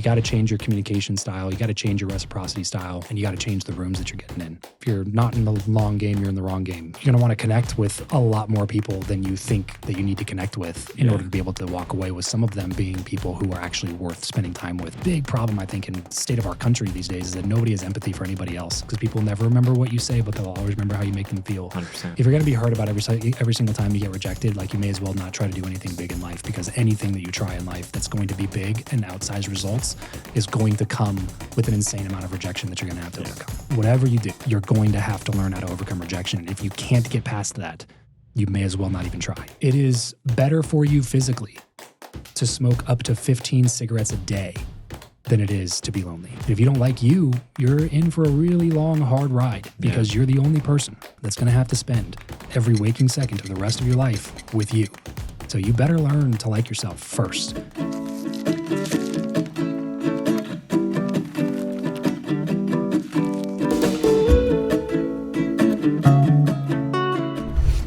You got to change your communication style. You got to change your reciprocity style, and you got to change the rooms that you're getting in. If you're not in the long game, you're in the wrong game. You're going to want to connect with a lot more people than you think that you need to connect with in order to be able to walk away with some of them being people who are actually worth spending time with. Big problem, I think, in the state of our country these days is that nobody has empathy for anybody else because people never remember what you say, but they'll always remember how you make them feel. 100%. If you're going to be hurt about every single time you get rejected, like you may as well not try to do anything big in life, because anything that you try in life that's going to be big and outsized results is going to come with an insane amount of rejection that you're going to have to overcome. Whatever you do, you're going to have to learn how to overcome rejection. And if you can't get past that, you may as well not even try. It is better for you physically to smoke up to 15 cigarettes a day than it is to be lonely. If you don't like you, you're in for a really long, hard ride because you're the only person that's going to have to spend every waking second of the rest of your life with you. So you better learn to like yourself first.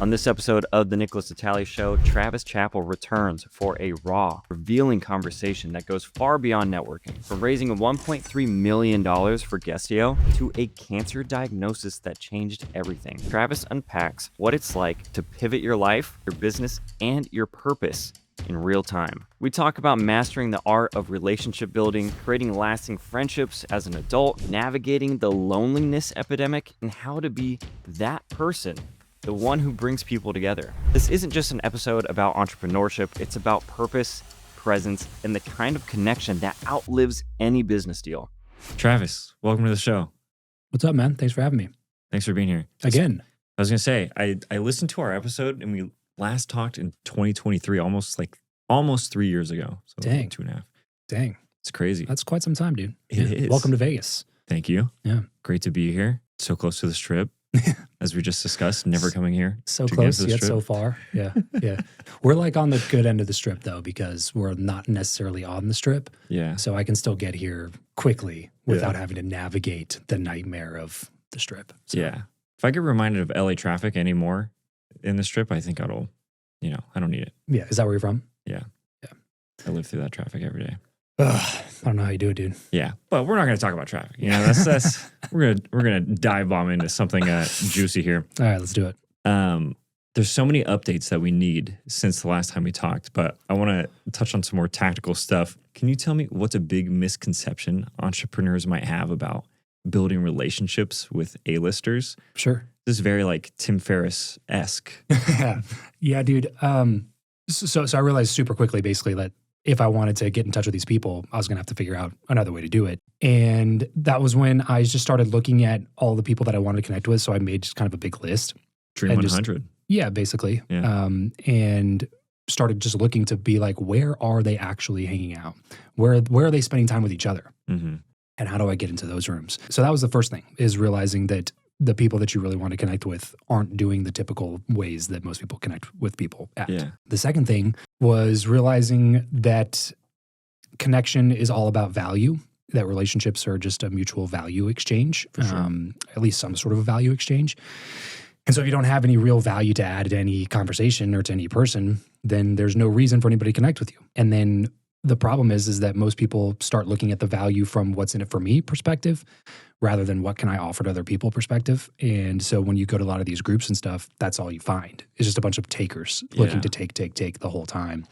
On this episode of the Nickolas Natali Show, Travis Chappell returns for a raw, revealing conversation that goes far beyond networking. From raising $1.3 million for Guestio to a cancer diagnosis that changed everything. Travis unpacks what it's like to pivot your life, your business, and your purpose in real time. We talk about mastering the art of relationship building, creating lasting friendships as an adult, navigating the loneliness epidemic, and how to be that person, the one who brings people together. This isn't just an episode about entrepreneurship, it's about purpose, presence, and the kind of connection that outlives any business deal. Travis, welcome to the show. What's up, man? Thanks for having me. Thanks for being here. Again. I was going to say, I listened to our episode and we last talked in 2023, almost 3 years ago. So Dang. 2.5. Dang. It's crazy. That's quite some time, dude. It is. Welcome to Vegas. Thank you. Yeah. Great to be here. So close to the Strip. As we just discussed, never coming here. So close yet so far. Yeah, yeah. We're like on the good end of the Strip though, because we're not necessarily on the Strip. Yeah. So I can still get here quickly without having to navigate the nightmare of the Strip. So. Yeah. If I get reminded of LA traffic anymore in the Strip, I think I don't need it. Yeah. Is that where you're from? Yeah. Yeah. I live through that traffic every day. I don't know how you do it, dude. Yeah, but we're not going to talk about traffic. That's we're gonna dive bomb into something juicy here. All right, let's do it. There's so many updates that we need since the last time we talked, but I want to touch on some more tactical stuff. Can you tell me what's a big misconception entrepreneurs might have about building relationships with A-listers? Sure. This is very like Tim Ferriss-esque. Yeah, dude. So I realized super quickly, basically, that if I wanted to get in touch with these people, I was going to have to figure out another way to do it. And that was when I just started looking at all the people that I wanted to connect with. So I made just kind of a big list. Dream 100. Yeah, basically. Yeah. And started just looking to be like, where are they actually hanging out? Where are they spending time with each other? Mm-hmm. And how do I get into those rooms? So that was the first thing, is realizing that the people that you really want to connect with aren't doing the typical ways that most people connect with people at. Yeah. The second thing was realizing that connection is all about value, that relationships are just a mutual value exchange, For sure. At least some sort of a value exchange. And so if you don't have any real value to add to any conversation or to any person, then there's no reason for anybody to connect with you. And then the problem is that most people start looking at the value from what's in it for me perspective rather than what can I offer to other people perspective. And so when you go to a lot of these groups and stuff, that's all you find. It's just a bunch of takers looking to take the whole time.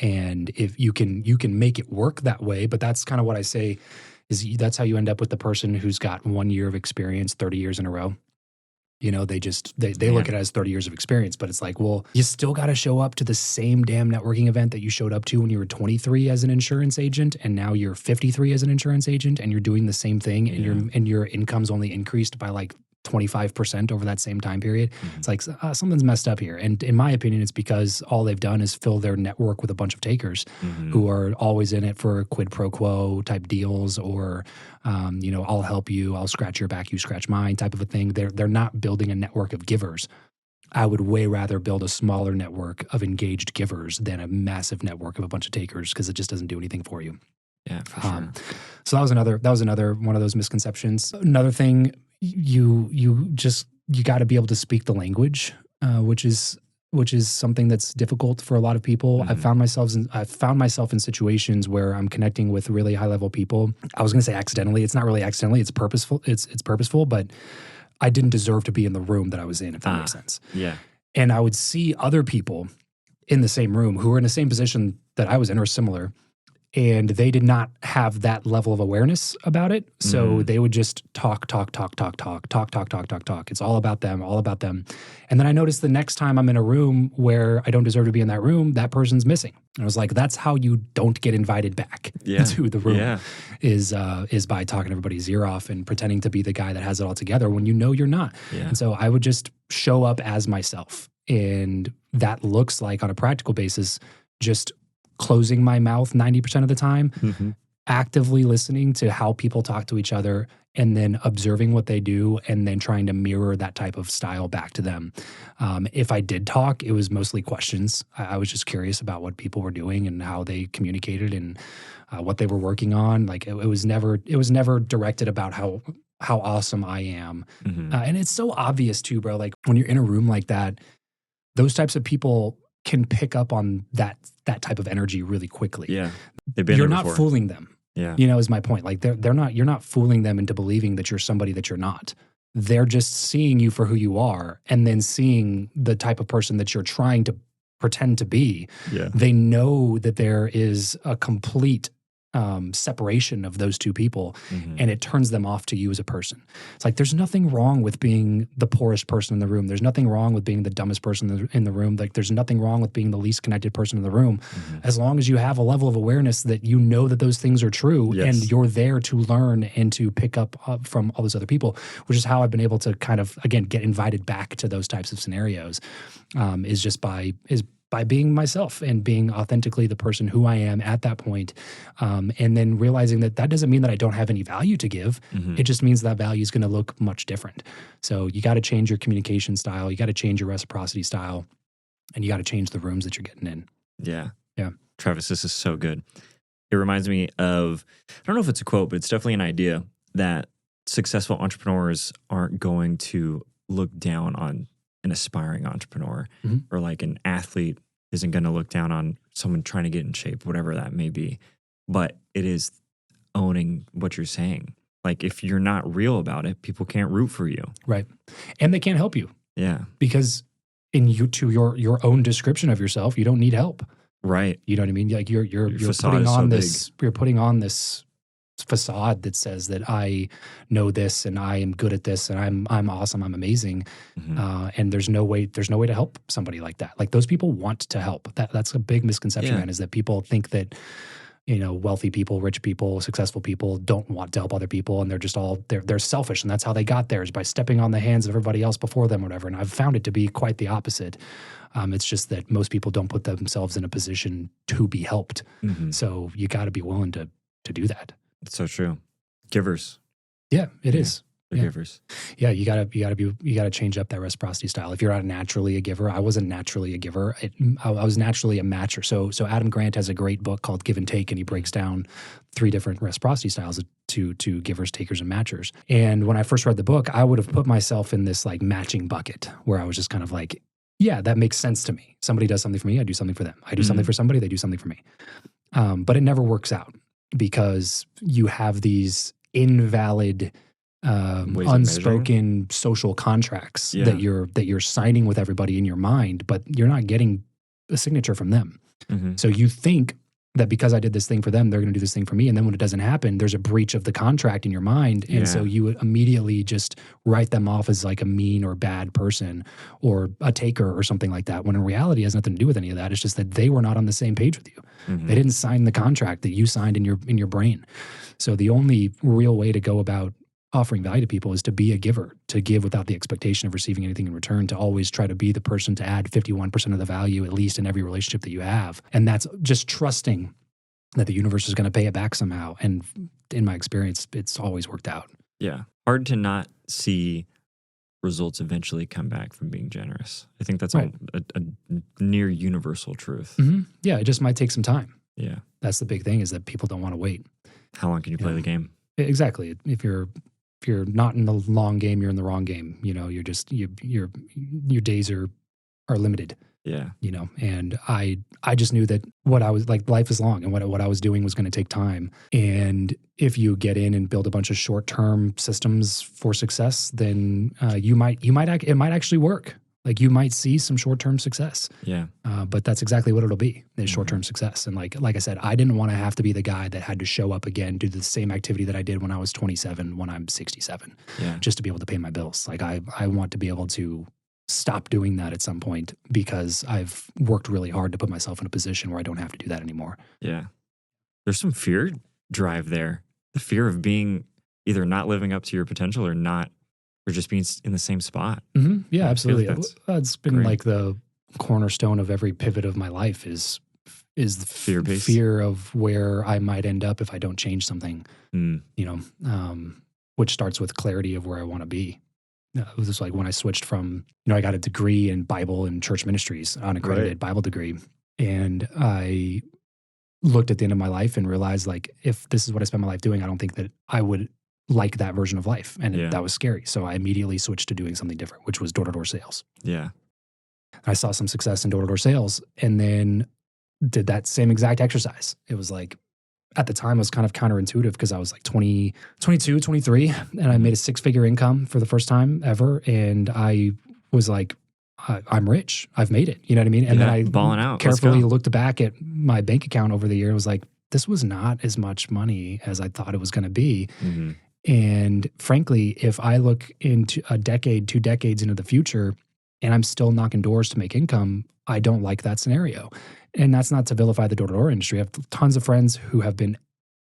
And if you can make it work that way, but that's kind of what I say is that's how you end up with the person who's got 1 year of experience, 30 years in a row. They look at it as 30 years of experience, but it's like, well, you still got to show up to the same damn networking event that you showed up to when you were 23 as an insurance agent, and now you're 53 as an insurance agent, and you're doing the same thing, and your income's only increased by like 25% over that same time period. Mm-hmm. It's like something's messed up here. And in my opinion, it's because all they've done is fill their network with a bunch of takers who are always in it for quid pro quo type deals or, I'll help you, I'll scratch your back, you scratch mine type of a thing. They're not building a network of givers. I would way rather build a smaller network of engaged givers than a massive network of a bunch of takers because it just doesn't do anything for you. Yeah, for sure. So that was another one of those misconceptions. Another thing, you got to be able to speak the language, which is which is something that's difficult for a lot of people. I've found myself in situations where I'm connecting with really high level people. I was going to say accidentally. It's not really accidentally. It's purposeful. It's purposeful, but I didn't deserve to be in the room that I was in, if that makes sense. Yeah. And I would see other people in the same room who were in the same position that I was in or similar, and they did not have that level of awareness about it. So they would just talk. It's all about them, all about them. And then I noticed the next time I'm in a room where I don't deserve to be in that room, that person's missing. And I was like, that's how you don't get invited back into the room is by talking everybody's ear off and pretending to be the guy that has it all together when you know you're not. Yeah. And so I would just show up as myself. And that looks like, on a practical basis, just closing my mouth 90% of the time, actively listening to how people talk to each other, and then observing what they do, and then trying to mirror that type of style back to them. If I did talk, it was mostly questions. I was just curious about what people were doing and how they communicated and what they were working on. Like it was never directed about how awesome I am. And it's so obvious too, bro. Like when you're in a room like that, those types of people can pick up on that type of energy really quickly. Yeah. You're not fooling them. Yeah. Is my point. Like you're not fooling them into believing that you're somebody that you're not. They're just seeing you for who you are, and then seeing the type of person that you're trying to pretend to be. Yeah. They know that there is a complete separation of those two people, and it turns them off to you as a person. It's like, there's nothing wrong with being the poorest person in the room. There's nothing wrong with being the dumbest person in the room. Like there's nothing wrong with being the least connected person in the room, as long as you have a level of awareness that you know that those things are true, and you're there to learn and to pick up from all those other people, which is how I've been able to kind of, again, get invited back to those types of scenarios, is by being myself and being authentically the person who I am at that point. And then realizing that doesn't mean that I don't have any value to give. It just means that value is going to look much different. So you got to change your communication style. You got to change your reciprocity style, and you got to change the rooms that you're getting in. Yeah. Yeah. Travis, this is so good. It reminds me of, I don't know if it's a quote, but it's definitely an idea that successful entrepreneurs aren't going to look down on an aspiring entrepreneur, or like an athlete isn't going to look down on someone trying to get in shape, whatever that may be. But it is owning what you're saying. Like if you're not real about it, people can't root for you. Right. And they can't help you. Yeah. Because to your own description of yourself, you don't need help. Right. You know what I mean? Like you're putting on you're putting on this facade that says that I know this and I am good at this and I'm awesome, I'm amazing, and there's no way to help somebody like that. Like those people want to help. That's a big misconception, man, is that people think that wealthy people, rich people, successful people don't want to help other people, and they're just they're selfish, and that's how they got there, is by stepping on the hands of everybody else before them or whatever. And I've found it to be quite the opposite. It's just that most people don't put themselves in a position to be helped. So you got to be willing to do that. It's so true. Givers. Yeah, it is. They're givers. Yeah, you gotta change up that reciprocity style. If you're not naturally a giver, I wasn't naturally a giver. I was naturally a matcher. So Adam Grant has a great book called Give and Take, and he breaks down 3 different reciprocity styles to givers, takers, and matchers. And when I first read the book, I would have put myself in this like matching bucket where I was just kind of like, yeah, that makes sense to me. Somebody does something for me, I do something for them. I do something for somebody, they do something for me. But it never works out, because you have these invalid, unspoken social contracts that you're signing with everybody in your mind, but you're not getting a signature from them. So you think that because I did this thing for them, they're going to do this thing for me. And then when it doesn't happen, there's a breach of the contract in your mind. And so you would immediately just write them off as like a mean or bad person or a taker or something like that, when in reality it has nothing to do with any of that. It's just that they were not on the same page with you. They didn't sign the contract that you signed in your brain. So the only real way to go about offering value to people is to be a giver, to give without the expectation of receiving anything in return, to always try to be the person to add 51% of the value, at least in every relationship that you have. And that's just trusting that the universe is going to pay it back somehow. And in my experience, it's always worked out. Yeah. Hard to not see results eventually come back from being generous. I think that's a near universal truth. Yeah, it just might take some time. Yeah. That's the big thing, is that people don't want to wait. How long can you play the game? Exactly. If you're not in the long game, you're in the wrong game. You're just your days are limited. Yeah. And I just knew that what I was like, life is long, and what I was doing was going to take time. And if you get in and build a bunch of short-term systems for success, then it might actually work. Like you might see some short-term success. Yeah. But that's exactly what it'll be, is short-term success. And like I said, I didn't want to have to be the guy that had to show up again, do the same activity that I did when I was 27, when I'm 67, just to be able to pay my bills. Like I want to be able to stop doing that at some point, because I've worked really hard to put myself in a position where I don't have to do that anymore. Yeah. There's some fear drive there. The fear of being either not living up to your potential or just being in the same spot. Mm-hmm. Yeah, absolutely. It's been great. like the cornerstone of every pivot of my life is the fear of where I might end up if I don't change something, which starts with clarity of where I want to be. It was just like when I switched from, I got a degree in Bible and church ministries, unaccredited Bible degree. And I looked at the end of my life and realized, like, if this is what I spent my life doing, I don't think that I would like that version of life. And that was scary. So I immediately switched to doing something different, which was door-to-door sales. Yeah. I saw some success in door-to-door sales, and then did that same exact exercise. It was like, at the time, it was kind of counterintuitive because I was like 22, 23, and I made a six-figure income for the first time ever. And I was like, I'm rich. I've made it. You know what I mean? And then I balling out. Carefully looked back at my bank account over the year. It was like, this was not as much money as I thought it was going to be. Mm-hmm. And frankly, if I look into a decade, 2 decades into the future, and I'm still knocking doors to make income, I don't like that scenario. And that's not to vilify the door-to-door industry. I have tons of friends who have been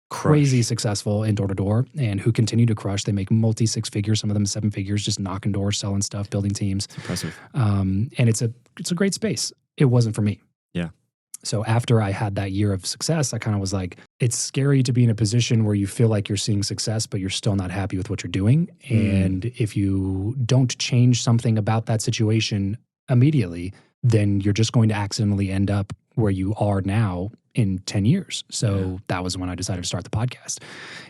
crazy successful in door-to-door and who continue to crush. They make multi-six figures, some of them 7 figures, just knocking doors, selling stuff, building teams. It's impressive. And it's a great space. It wasn't for me. Yeah. So after I had that year of success, I kind of was like, it's scary to be in a position where you feel like you're seeing success, but you're still not happy with what you're doing. And if you don't change something about that situation immediately, then you're just going to accidentally end up where you are now in 10 years. So that was when I decided to start the podcast.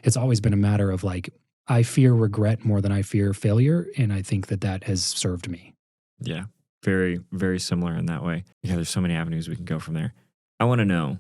It's always been a matter of like, I fear regret more than I fear failure. And I think that has served me. Yeah. Very, very similar in that way. Yeah, there's so many avenues we can go from there. I want to know,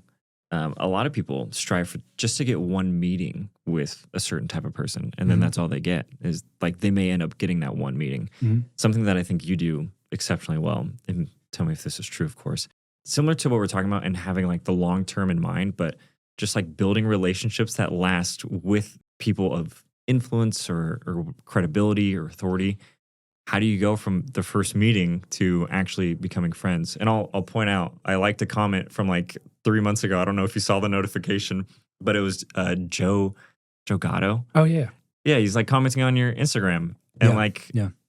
a lot of people strive for just to get one meeting with a certain type of person, and then that's all they get. Is like they may end up getting that one meeting. Something that I think you do exceptionally well, and tell me if this is true, of course. Similar to what we're talking about and having like the long term in mind, but just like building relationships that last with people of influence or credibility or authority. How do you go from the first meeting to actually becoming friends? And I'll point out, I liked a comment from like 3 months ago. I don't know if you saw the notification, but it was Joe Gatto. Oh, yeah. Yeah, he's like commenting on your Instagram. And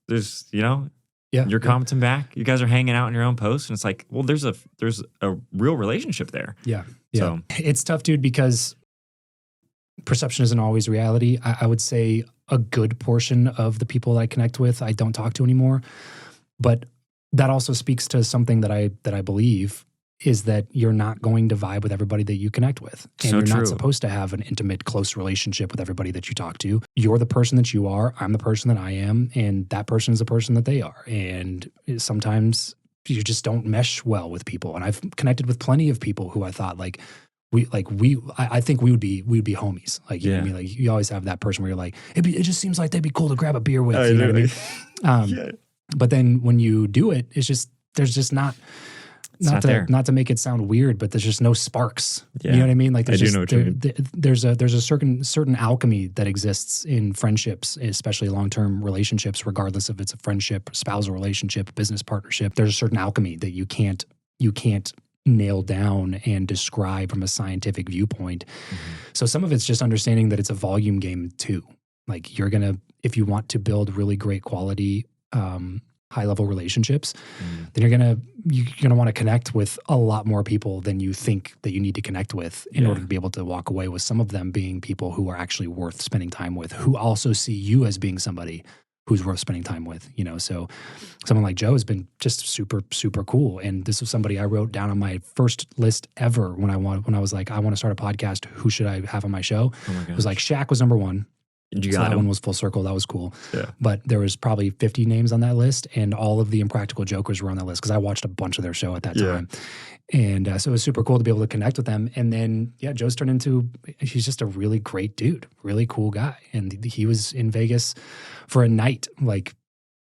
there's, you're commenting back. You guys are hanging out in your own posts. And it's like, well, there's a real relationship there. Yeah. So it's tough, dude, because perception isn't always reality. I would say a good portion of the people that I connect with, I don't talk to anymore. But that also speaks to something that I believe is that you're not going to vibe with everybody that you connect with. And so you're true. Not supposed to have an intimate, close relationship with everybody that you talk to. You're the person that you are. I'm the person that I am. And that person is the person that they are. And sometimes you just don't mesh well with people. And I've connected with plenty of people who I thought I think we would be homies. Like, you know what I mean? Like, you always have that person where you're like, it just seems like they'd be cool to grab a beer with. You know what I mean? But then when you do it, it's just, there's just not to make it sound weird, but there's just no sparks. Yeah. You know what I mean? Like, there's there's a certain alchemy that exists in friendships, especially long-term relationships, regardless if it's a friendship, spousal relationship, business partnership. There's a certain alchemy that you can't nail down and describe from a scientific viewpoint. So some of it's just understanding that it's a volume game too. Like, if you want to build really great quality, high level relationships, then you're gonna want to connect with a lot more people than you think that you need to connect with in order to be able to walk away with some of them being people who are actually worth spending time with, who also see you as being somebody who's worth spending time with, So someone like Joe has been just super, super cool. And this was somebody I wrote down on my first list ever when I was like, I want to start a podcast. Who should I have on my show? Oh my gosh. It was like Shaq was number one. You So got that him. one was full circle. That was cool. Yeah. But there was probably 50 names on that list, and all of the Impractical Jokers were on that list because I watched a bunch of their show at that Yeah. time. And so it was super cool to be able to connect with them. And then, Joe's turned into, he's just a really great dude, really cool guy. And he was in Vegas for a night like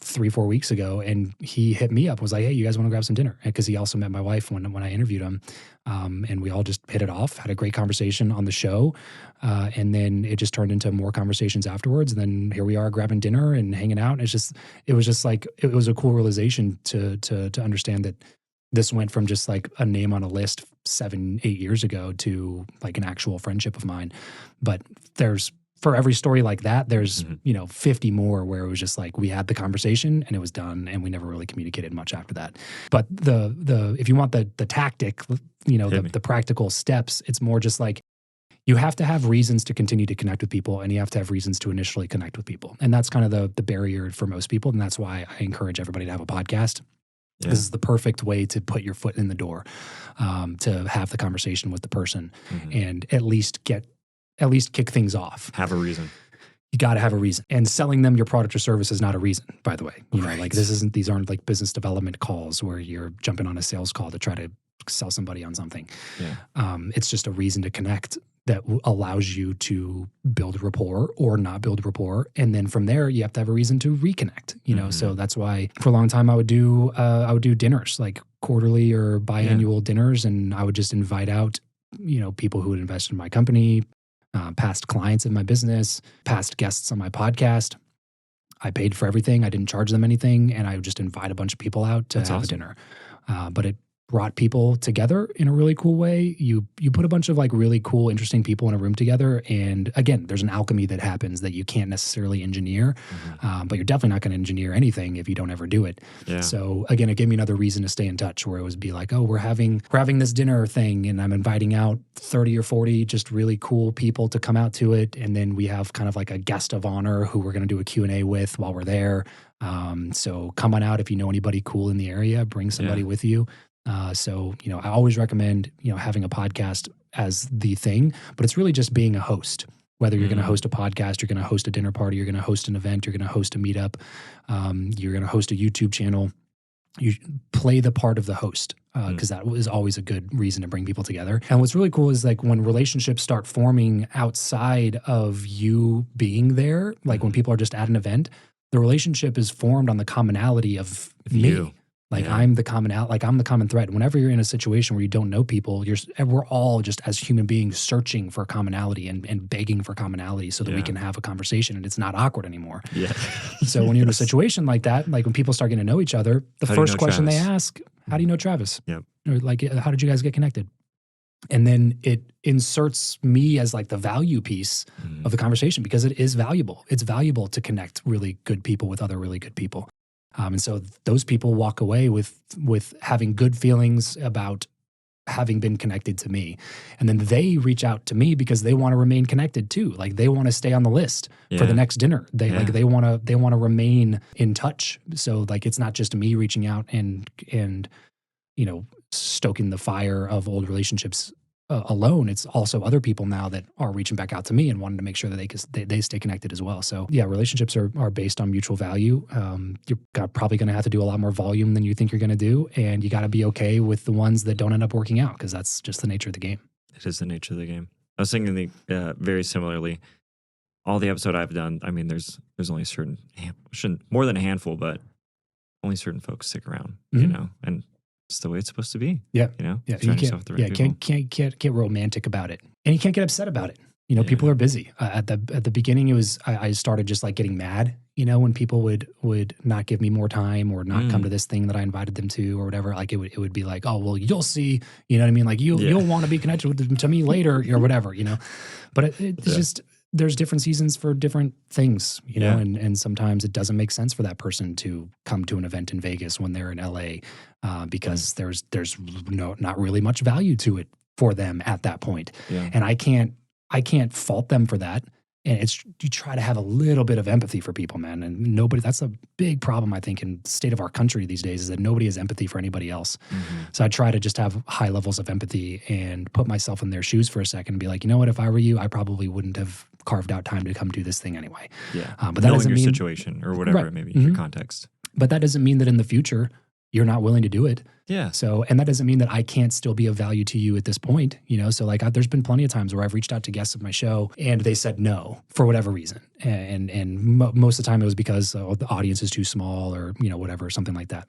3-4 weeks ago, and he hit me up, was like, hey, you guys want to grab some dinner? Because he also met my wife when I interviewed him. And we all just hit it off, had a great conversation on the show. And then it just turned into more conversations afterwards. And then here we are grabbing dinner and hanging out. And it was a cool realization to understand that this went from just like a name on a list 7-8 years ago to like an actual friendship of mine. But for every story like that, there's 50 more where it was just like we had the conversation and it was done, and we never really communicated much after that. But the if you want the tactic, the practical steps, it's more just like you have to have reasons to continue to connect with people, and you have to have reasons to initially connect with people, and that's kind of the barrier for most people, and that's why I encourage everybody to have a podcast. Yeah. This is the perfect way to put your foot in the door, to have the conversation with the person, and at least kick things off. Have a reason. You got to have a reason. And selling them your product or service is not a reason, by the way. These aren't like business development calls where you're jumping on a sales call to try to sell somebody on something. Yeah. It's just a reason to connect that allows you to build rapport or not build rapport. And then from there, you have to have a reason to reconnect, So that's why for a long time I would do dinners, like quarterly or biannual dinners. And I would just invite out, people who would invest in my company, past clients in my business, past guests on my podcast. I paid for everything. I didn't charge them anything. And I would just invite a bunch of people out to have a dinner. But it brought people together in a really cool way. You put a bunch of like really cool, interesting people in a room together. And again, there's an alchemy that happens that you can't necessarily engineer, but you're definitely not going to engineer anything if you don't ever do it. Yeah. So again, it gave me another reason to stay in touch, where it was be like, oh, we're having this dinner thing, and I'm inviting out 30 or 40 just really cool people to come out to it. And then we have kind of like a guest of honor who we're going to do a Q&A with while we're there. So come on out. If you know anybody cool in the area, bring somebody with you. So I always recommend, having a podcast as the thing, but it's really just being a host. Whether you're going to host a podcast, you're going to host a dinner party, you're going to host an event, you're going to host a meetup, you're going to host a YouTube channel. You play the part of the host, because that is always a good reason to bring people together. And what's really cool is like when relationships start forming outside of you being there, like when people are just at an event, the relationship is formed on the commonality of me. Like I'm the common thread. Whenever you're in a situation where you don't know people, we're all just as human beings searching for commonality and begging for commonality so that we can have a conversation and it's not awkward anymore. Yeah. So when you're in a situation like that, like when people start getting to know each other, the first question they ask, how do you know Travis? Yep. Or like, how did you guys get connected? And then it inserts me as like the value piece of the conversation, because it is valuable. It's valuable to connect really good people with other really good people. And so those people walk away with having good feelings about having been connected to me. And then they reach out to me because they want to remain connected too. Like they want to stay on the list for the next dinner. They want to remain in touch. So like it's not just me reaching out and stoking the fire of old relationships alone. It's also other people now that are reaching back out to me and wanting to make sure that they stay connected as well. So yeah, relationships are based on mutual value. You're probably going to have to do a lot more volume than you think you're going to do. And you got to be okay with the ones that don't end up working out, because that's just the nature of the game. It is the nature of the game. I was thinking very similarly. All the episode I've done, I mean, there's only more than a handful, but only certain folks stick around, and it's the way it's supposed to be. Yeah. Yeah. You can't get romantic about it. And you can't get upset about it. People are busy. At the beginning, it was, I started just like getting mad, when people would not give me more time or not come to this thing that I invited them to or whatever. Like it would be like, oh, well, you'll see, you know what I mean? Like you'll want to be connected to me later or whatever, but it's just, there's different seasons for different things, and sometimes it doesn't make sense for that person to come to an event in Vegas when they're in LA, because there's not really much value to it for them at that point. Yeah. And I can't fault them for that. And you try to have a little bit of empathy for people, man. And that's a big problem, I think, in the state of our country these days, is that nobody has empathy for anybody else. So I try to just have high levels of empathy and put myself in their shoes for a second and be like, you know what, if I were you, I probably wouldn't have carved out time to come do this thing anyway. Yeah. But that Knowing doesn't your mean situation or whatever Right. it may be, Mhm. your context. But that doesn't mean that in the future you're not willing to do it. Yeah. So, and that doesn't mean that I can't still be of value to you at this point, you know? So like there's been plenty of times where I've reached out to guests of my show and they said no for whatever reason. And most of the time it was because the audience is too small or, you know, whatever, something like that.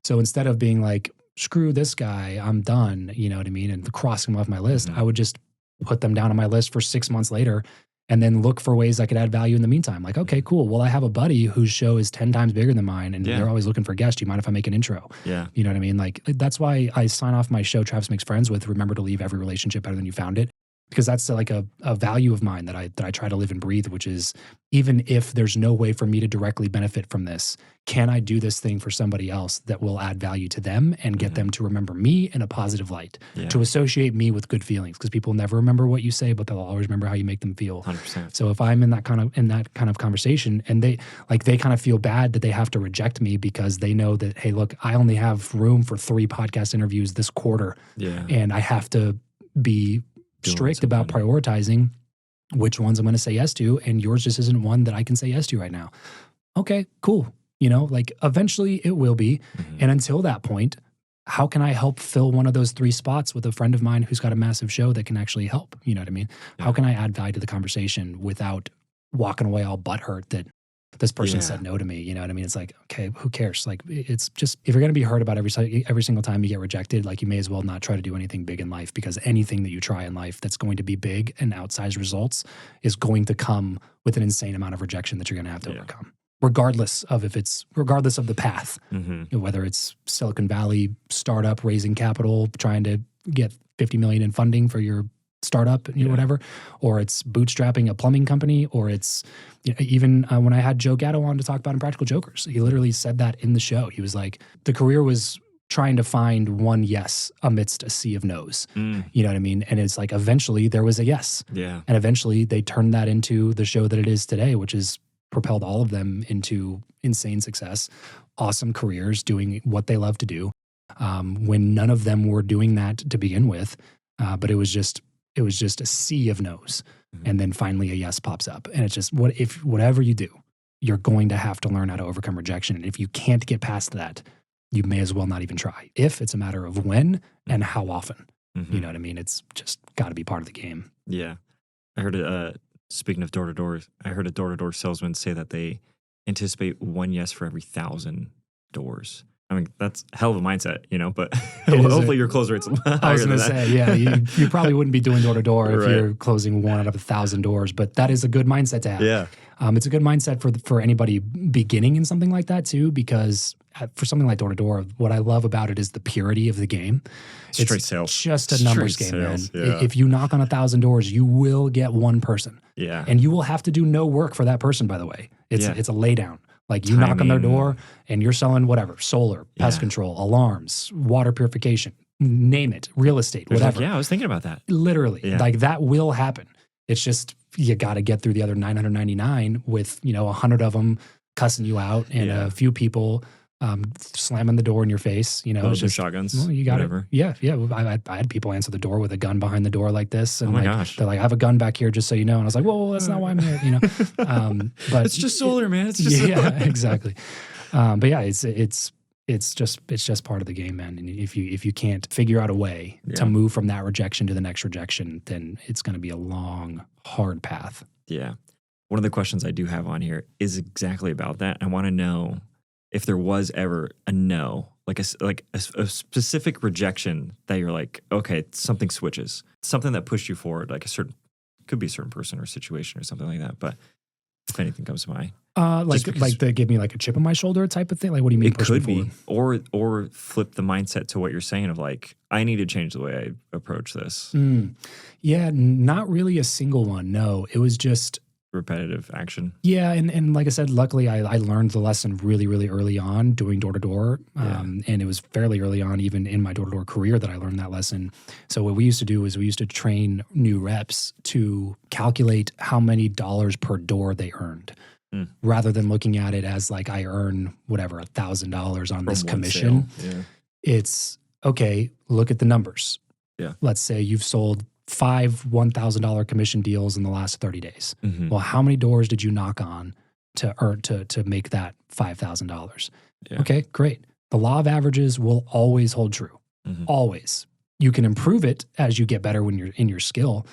So instead of being like, screw this guy, I'm done, you know what I mean? And crossing them off my list, Mhm. I would just put them down on my list for 6 months later and then look for ways I could add value in the meantime. Like, okay, cool. Well, I have a buddy whose show is 10 times bigger than mine and Yeah. they're always looking for guests. Do you mind if I make an intro? Yeah. You know what I mean? Like, that's why I sign off my show, Travis Makes Friends, with remember to leave every relationship better than you found it. Because that's like a value of mine that I try to live and breathe, which is even if there's no way for me to directly benefit from this, can I do this thing for somebody else that will add value to them and get them to remember me in a positive light, Yeah. to associate me with good feelings? Because people never remember what you say, but they'll always remember how you make them feel. 100%. So if I'm in that kind of conversation and they kind of feel bad that they have to reject me because they know that, hey, look, I only have room for 3 podcast interviews this quarter Yeah. and I have to be Doing strict about something. prioritizing which ones I'm going to say yes to, and yours just isn't one that I can say yes to right now. Okay, cool. You know, like eventually it will be. Mhm. And until that point, how can I help fill one of those 3 spots with a friend of mine who's got a massive show that can actually help? You know what I mean? How Yeah. can I add value to the conversation without walking away all butthurt that this person Yeah. said no to me? You know what I mean? It's like, okay, who cares? Like, it's just, if you're going to be hurt about every single time you get rejected, like you may as well not try to do anything big in life, because anything that you try in life that's going to be big and outsized results is going to come with an insane amount of rejection that you're going to have to Yeah. overcome. Regardless of the path, Mhm. you know, whether it's Silicon Valley startup raising capital, trying to get 50 million in funding for your startup, you know, Yeah. whatever, or it's bootstrapping a plumbing company, or it's, you know, even when I had Joe Gatto on to talk about Impractical Jokers, he literally said that in the show. He was like, the career was trying to find one yes amidst a sea of no's. Mm. You know what I mean? And it's like, eventually there was a yes. Yeah. And eventually they turned that into the show that it is today, which has propelled all of them into insane success, awesome careers, doing what they love to do, when none of them were doing that to begin with. But it was just a sea of no's. Mhm. And then finally a yes pops up. And it's just, whatever you do, you're going to have to learn how to overcome rejection. And if you can't get past that, you may as well not even try. If it's a matter of when and how often, Mhm. you know what I mean? It's just got to be part of the game. Yeah. I heard speaking of door-to-door, I heard a door-to-door salesman say that they anticipate 1 yes for every 1,000 doors. I mean, that's a hell of a mindset, you know, but It is hopefully your close rate's I higher was than going to that. say, yeah, you probably wouldn't be doing door to door if Right. you're closing 1 out of 1,000 doors, but that is a good mindset to have. Yeah. It's a good mindset for anybody beginning in something like that too, because for something like door to door, what I love about it is the purity of the game. Straight It's sales. just a numbers Straight game, sales, man. yeah. If you knock on 1,000 doors, you will get 1 person, Yeah. and you will have to do no work for that person. By the way, it's Yeah. a lay down. Like you knock on their Timing. door and you're selling whatever, solar, pest Yeah. control, alarms, water purification, name it, real estate, There's whatever. like, yeah, I was thinking about that. Literally, Yeah. like that will happen. It's just, you got to get through the other 999 with, 100 of them cussing you out and Yeah. a few people slamming the door in your face. It's Those are just, shotguns. well, you got it. whatever. Yeah. I had people answer the door with a gun behind the door like this. And Oh my like, gosh. they're like, I have a gun back here just so you know. And I was like, whoa, that's not why I'm here, But It's just solar, man. It's just yeah, exactly. But yeah, it's just part of the game, man. And if you can't figure out a way to Yeah. move from that rejection to the next rejection, then it's going to be a long, hard path. Yeah. One of the questions I do have on here is exactly about that. I want to know if there was ever a no, like a specific rejection that you're like, okay, something switches, something that pushed you forward, like could be a certain person or situation or something like that. But if anything comes to mind, Just because- Like they give me like a chip on my shoulder type of thing. Like, what do you mean? it push me could be, forward? or flip the mindset to what you're saying of like, I need to change the way I approach this. Yeah, not really a single one. No, it was just. Repetitive action. Yeah, and like I said, luckily I learned the lesson really, really early on doing door-to-door. And it was fairly early on, even in my door-to-door career, that I learned that lesson. So what we used to do is we used to train new reps to calculate how many dollars per door they earned, rather than looking at it as like, I earn whatever, $1,000 on this From one commission. sale. Yeah. It's, okay, look at the numbers. Yeah. Let's say you've sold 5 $1,000 commission deals in the last 30 days. Mhm. Well, how many doors did you knock on to earn to make that $5,000? Yeah. Okay, great. The law of averages will always hold true. Mhm. Always. You can improve it as you get better when you're in your skill,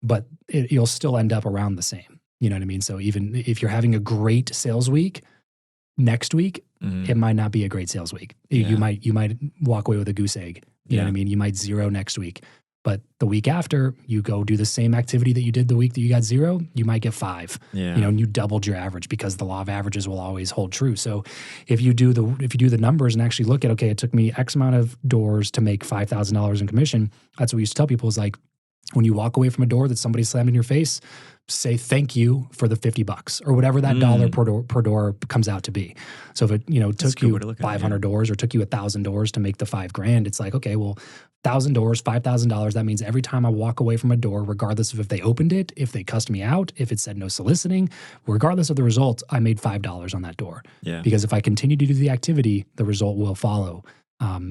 but you'll still end up around the same. You know what I mean? So even if you're having a great sales week, next week, Mhm. it might not be a great sales week. Yeah. You might walk away with a goose egg. You know what I mean? You might zero next week. But the week after, you go do the same activity that you did the week that you got 0, you might get 5. Yeah. You know, and you doubled your average because the law of averages will always hold true. So if you do the numbers and actually look at, okay, it took me X amount of doors to make $5,000 in commission. That's what we used to tell people is like, when you walk away from a door that somebody slammed in your face, say thank you for the $50 or whatever that dollar per door comes out to be. So if it, took you 500 doors or took you 1,000 doors to make the $5,000, it's like, okay, well, 1,000 doors, $5,000. That means every time I walk away from a door, regardless of if they opened it, if they cussed me out, if it said no soliciting, regardless of the result, I made $5 on that door. Yeah. Because if I continue to do the activity, the result will follow.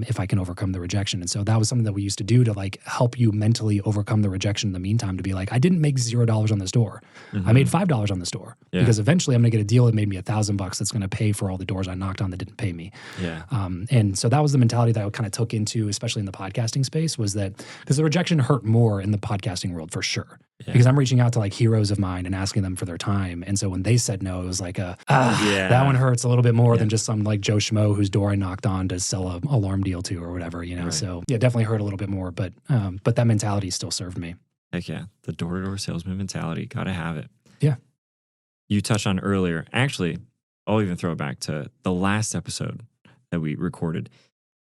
If I can overcome the rejection. And so that was something that we used to do to like help you mentally overcome the rejection in the meantime, to be like, I didn't make $0 on this door. I made $5 on this door because eventually I'm going to get a deal that made me $1,000 that's going to pay for all the doors I knocked on that didn't pay me. Yeah. And so that was the mentality that I kind of took into, especially in the podcasting space, was that because the rejection hurt more in the podcasting world for sure. Yeah. Because I'm reaching out to like heroes of mine and asking them for their time. And so when they said no, it was like, that one hurts a little bit more than just some like Joe Schmo whose door I knocked on to sell an alarm deal to or whatever, Right. So yeah, definitely hurt a little bit more, but that mentality still served me. Heck yeah. The door-to-door salesman mentality. Got to have it. Yeah. You touched on earlier. Actually, I'll even throw it back to the last episode that we recorded.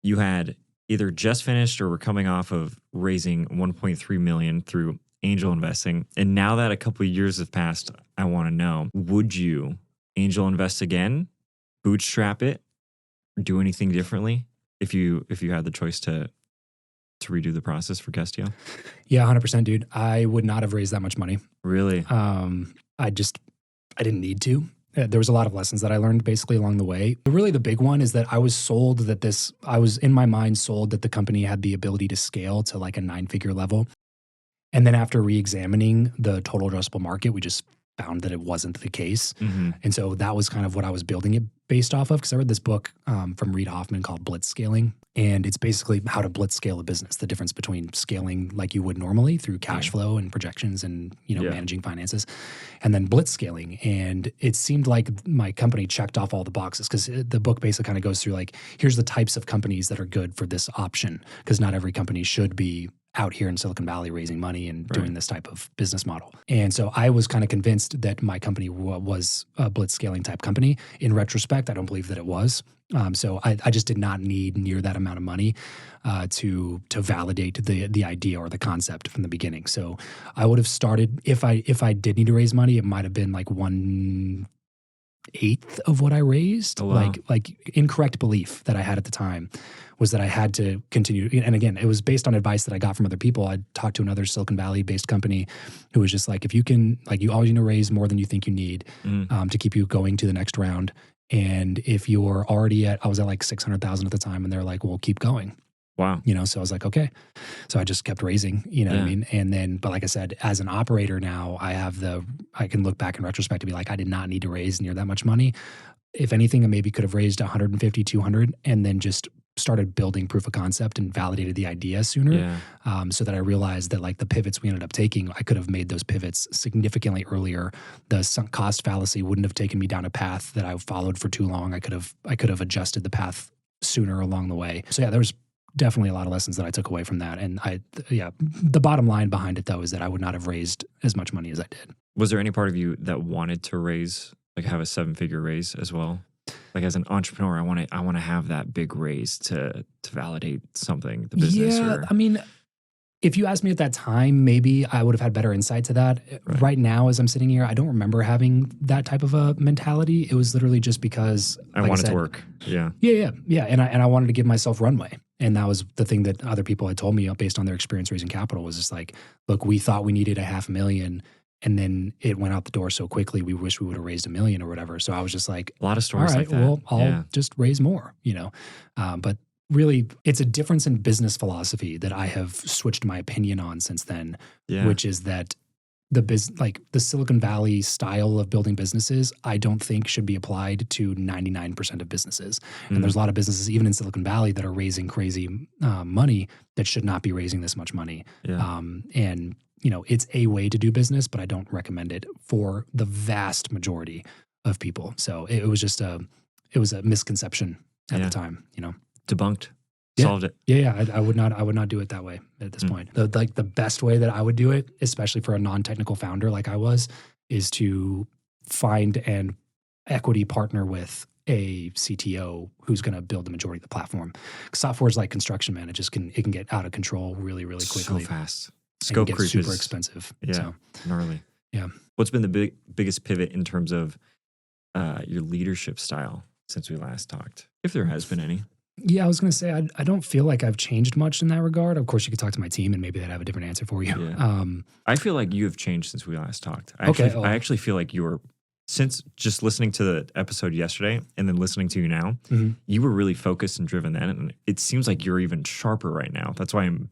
You had either just finished or were coming off of raising $1.3 million through angel investing. And now that a couple of years have passed, I want to know, would you angel invest again, bootstrap it, or do anything differently if you had the choice to redo the process for Guestio? Yeah, 100%, dude. I would not have raised that much money. Really? I didn't need to. There was a lot of lessons that I learned basically along the way. But really the big one is that I was in my mind sold that the company had the ability to scale to like a 9-figure level. And then after re-examining the total addressable market, we just found that it wasn't the case. Mm-hmm. And so that was kind of what I was building it based off of, because I read this book from Reid Hoffman called Blitz Scaling. And it's basically how to blitz scale a business, the difference between scaling like you would normally through cash flow and projections and managing finances, and then blitz scaling. And it seemed like my company checked off all the boxes, because the book basically kind of goes through like, here's the types of companies that are good for this option, because not every company should be out here in Silicon Valley raising money and doing this type of business model. And so I was kind of convinced that my company was a blitz scaling type company. In retrospect, I don't believe that it was. So I just did not need near that amount of money to validate the idea or the concept from the beginning. So I would have started, if I did need to raise money, it might have been like 1/8 of what I raised. Oh, wow. Like incorrect belief that I had at the time was that I had to continue. And again, it was based on advice that I got from other people. I talked to another Silicon Valley based company who was just like, if you can, like, you always need to raise more than you think you need to keep you going to the next round. And if you're already I was at like 600,000 at the time, and they're like, well, keep going. Wow. So I was like, okay. So I just kept raising, what I mean? And then, but like I said, as an operator now, I can look back in retrospect to be like, I did not need to raise near that much money. If anything, I maybe could have raised 150, 200, and then just started building proof of concept and validated the idea sooner. So that I realized that like the pivots we ended up taking, I could have made those pivots significantly earlier. The sunk cost fallacy wouldn't have taken me down a path that I followed for too long. I could have adjusted the path sooner along the way. So yeah, there was definitely a lot of lessons that I took away from that. And the bottom line behind it though is that I would not have raised as much money as I did. Was there any part of you that wanted to raise, like have a 7-figure raise as well? Like as an entrepreneur, I want to have that big raise to validate something, the business. Yeah, I mean, if you asked me at that time, maybe I would have had better insight to that. Right now, as I'm sitting here, I don't remember having that type of a mentality. It was literally just because I wanted to work. Yeah. And I wanted to give myself runway. And that was the thing that other people had told me based on their experience raising capital was just like, look, we thought we needed $500,000. And then it went out the door so quickly, we wish we would have raised $1 million or whatever. So I was just like, a lot of stories all right, like that. well, I'll just raise more, But really, it's a difference in business philosophy that I have switched my opinion on since then, Yeah. which is that the Silicon Valley style of building businesses, I don't think should be applied to 99% of businesses. And there's a lot of businesses, even in Silicon Valley, that are raising crazy money that should not be raising this much money. Yeah. And it's a way to do business, but I don't recommend it for the vast majority of people. So it was just a misconception at the time, Debunked. Yeah. Solved it. Yeah. I would not do it that way at this point. The best way that I would do it, especially for a non-technical founder like I was, is to find an equity partner with a CTO who's going to build the majority of the platform. Software is like construction, man. It can get out of control really, really quickly. So fast. And Scope get creep super is expensive. Yeah. So, Gnarly. Yeah. What's been the biggest pivot in terms of your leadership style since we last talked? If there has been any. yeah, I was going to say, I don't feel like I've changed much in that regard. Of course, you could talk to my team and maybe they'd have a different answer for you. Yeah. I feel like you have changed since we last talked. I actually feel like you were, since just listening to the episode yesterday and then listening to you now, you were really focused and driven then. And it seems like you're even sharper right now. That's why I'm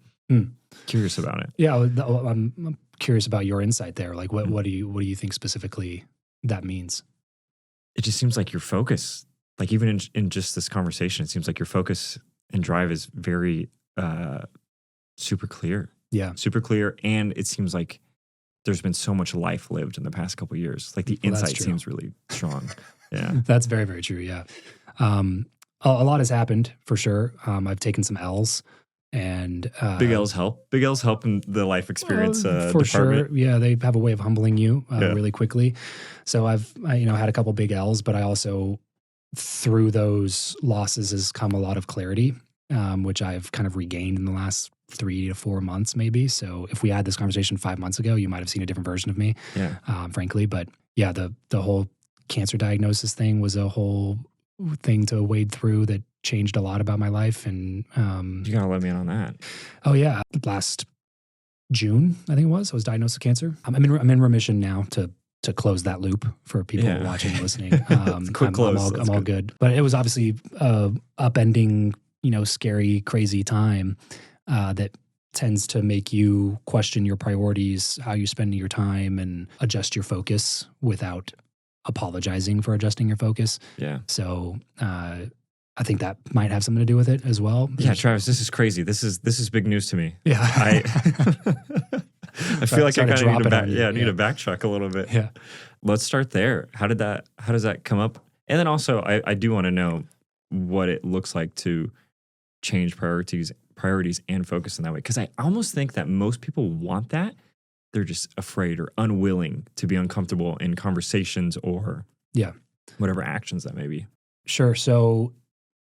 curious about it. Yeah, I'm curious about your insight there. Like, what do you think specifically that means? It just seems like your focus, like even in just this conversation, it seems like your focus and drive is very super clear. Yeah. Super clear. And it seems like there's been so much life lived in the past couple of years. Like the insight seems really strong. Yeah. That's very, very true. Yeah. A lot has happened for sure. I've taken some L's. And big L's help. Big L's help in the life experience for department. sure. Yeah, they have a way of humbling you really quickly. So I've had a couple big L's, but I also through those losses has come a lot of clarity, which I've kind of regained in the last 3 to 4 months, maybe. So if we had this conversation 5 months ago, you might have seen a different version of me, frankly. But yeah, the whole cancer diagnosis thing was a whole thing to wade through that changed a lot about my life. And you gotta let me in on that. Oh yeah, last June I think it was. I was diagnosed with cancer. I'm in remission now to close that loop for people watching and listening. Quick close. I'm all good. But it was obviously upending, scary, crazy time that tends to make you question your priorities, how you're spending your time, and adjust your focus without apologizing for adjusting your focus. Yeah. So I think that might have something to do with it as well. Yeah, Travis, this is crazy. This is big news to me. Yeah. I feel like I kind of need to backtrack a little bit. Yeah. Let's start there. How does that come up? And then also I do want to know what it looks like to change priorities and focus in that way. Because I almost think that most people want that. They're just afraid or unwilling to be uncomfortable in conversations or whatever actions that may be. Sure. So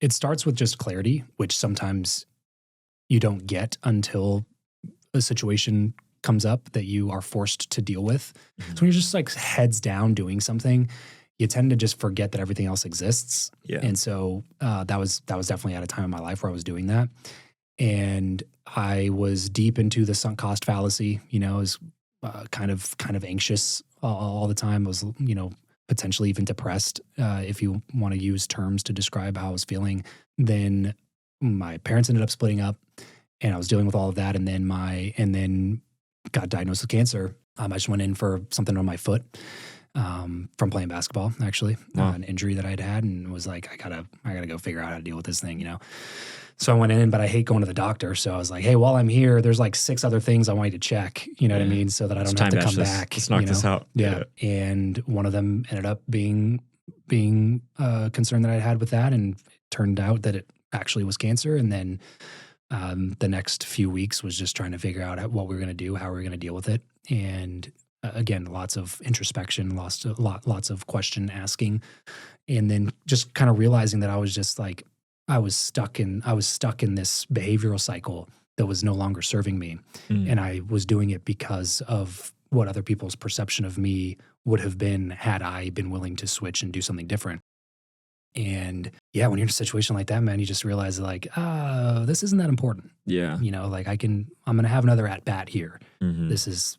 it starts with just clarity, which sometimes you don't get until a situation comes up that you are forced to deal with. So when you're just like heads down doing something, you tend to just forget that everything else exists. Yeah. And so that was definitely at a time in my life where I was doing that. And I was deep into the sunk cost fallacy, I was kind of anxious all the time. I was, potentially even depressed, if you want to use terms to describe how I was feeling. Then my parents ended up splitting up and I was dealing with all of that. And then got diagnosed with cancer. I just went in for something on my foot from playing basketball, actually, an injury that I'd had, and was like, I gotta go figure out how to deal with this thing, So I went in, but I hate going to the doctor. So I was like, hey, while I'm here, there's like 6 other things I want you to check, what I mean? So that I don't have to come back. Let's knock this out. Yeah. And one of them ended up being concerned that I had with that. And it turned out that it actually was cancer. And then the next few weeks was just trying to figure out what we were going to do, how we were going to deal with it. And again, lots of introspection, lots of question asking. And then just kind of realizing that I was just like, I was stuck in this behavioral cycle that was no longer serving me. And I was doing it because of what other people's perception of me would have been had I been willing to switch and do something different. And yeah, when you're in a situation like that, man, you just realize like, this isn't that important. Yeah. Like I'm going to have another at bat here. This is,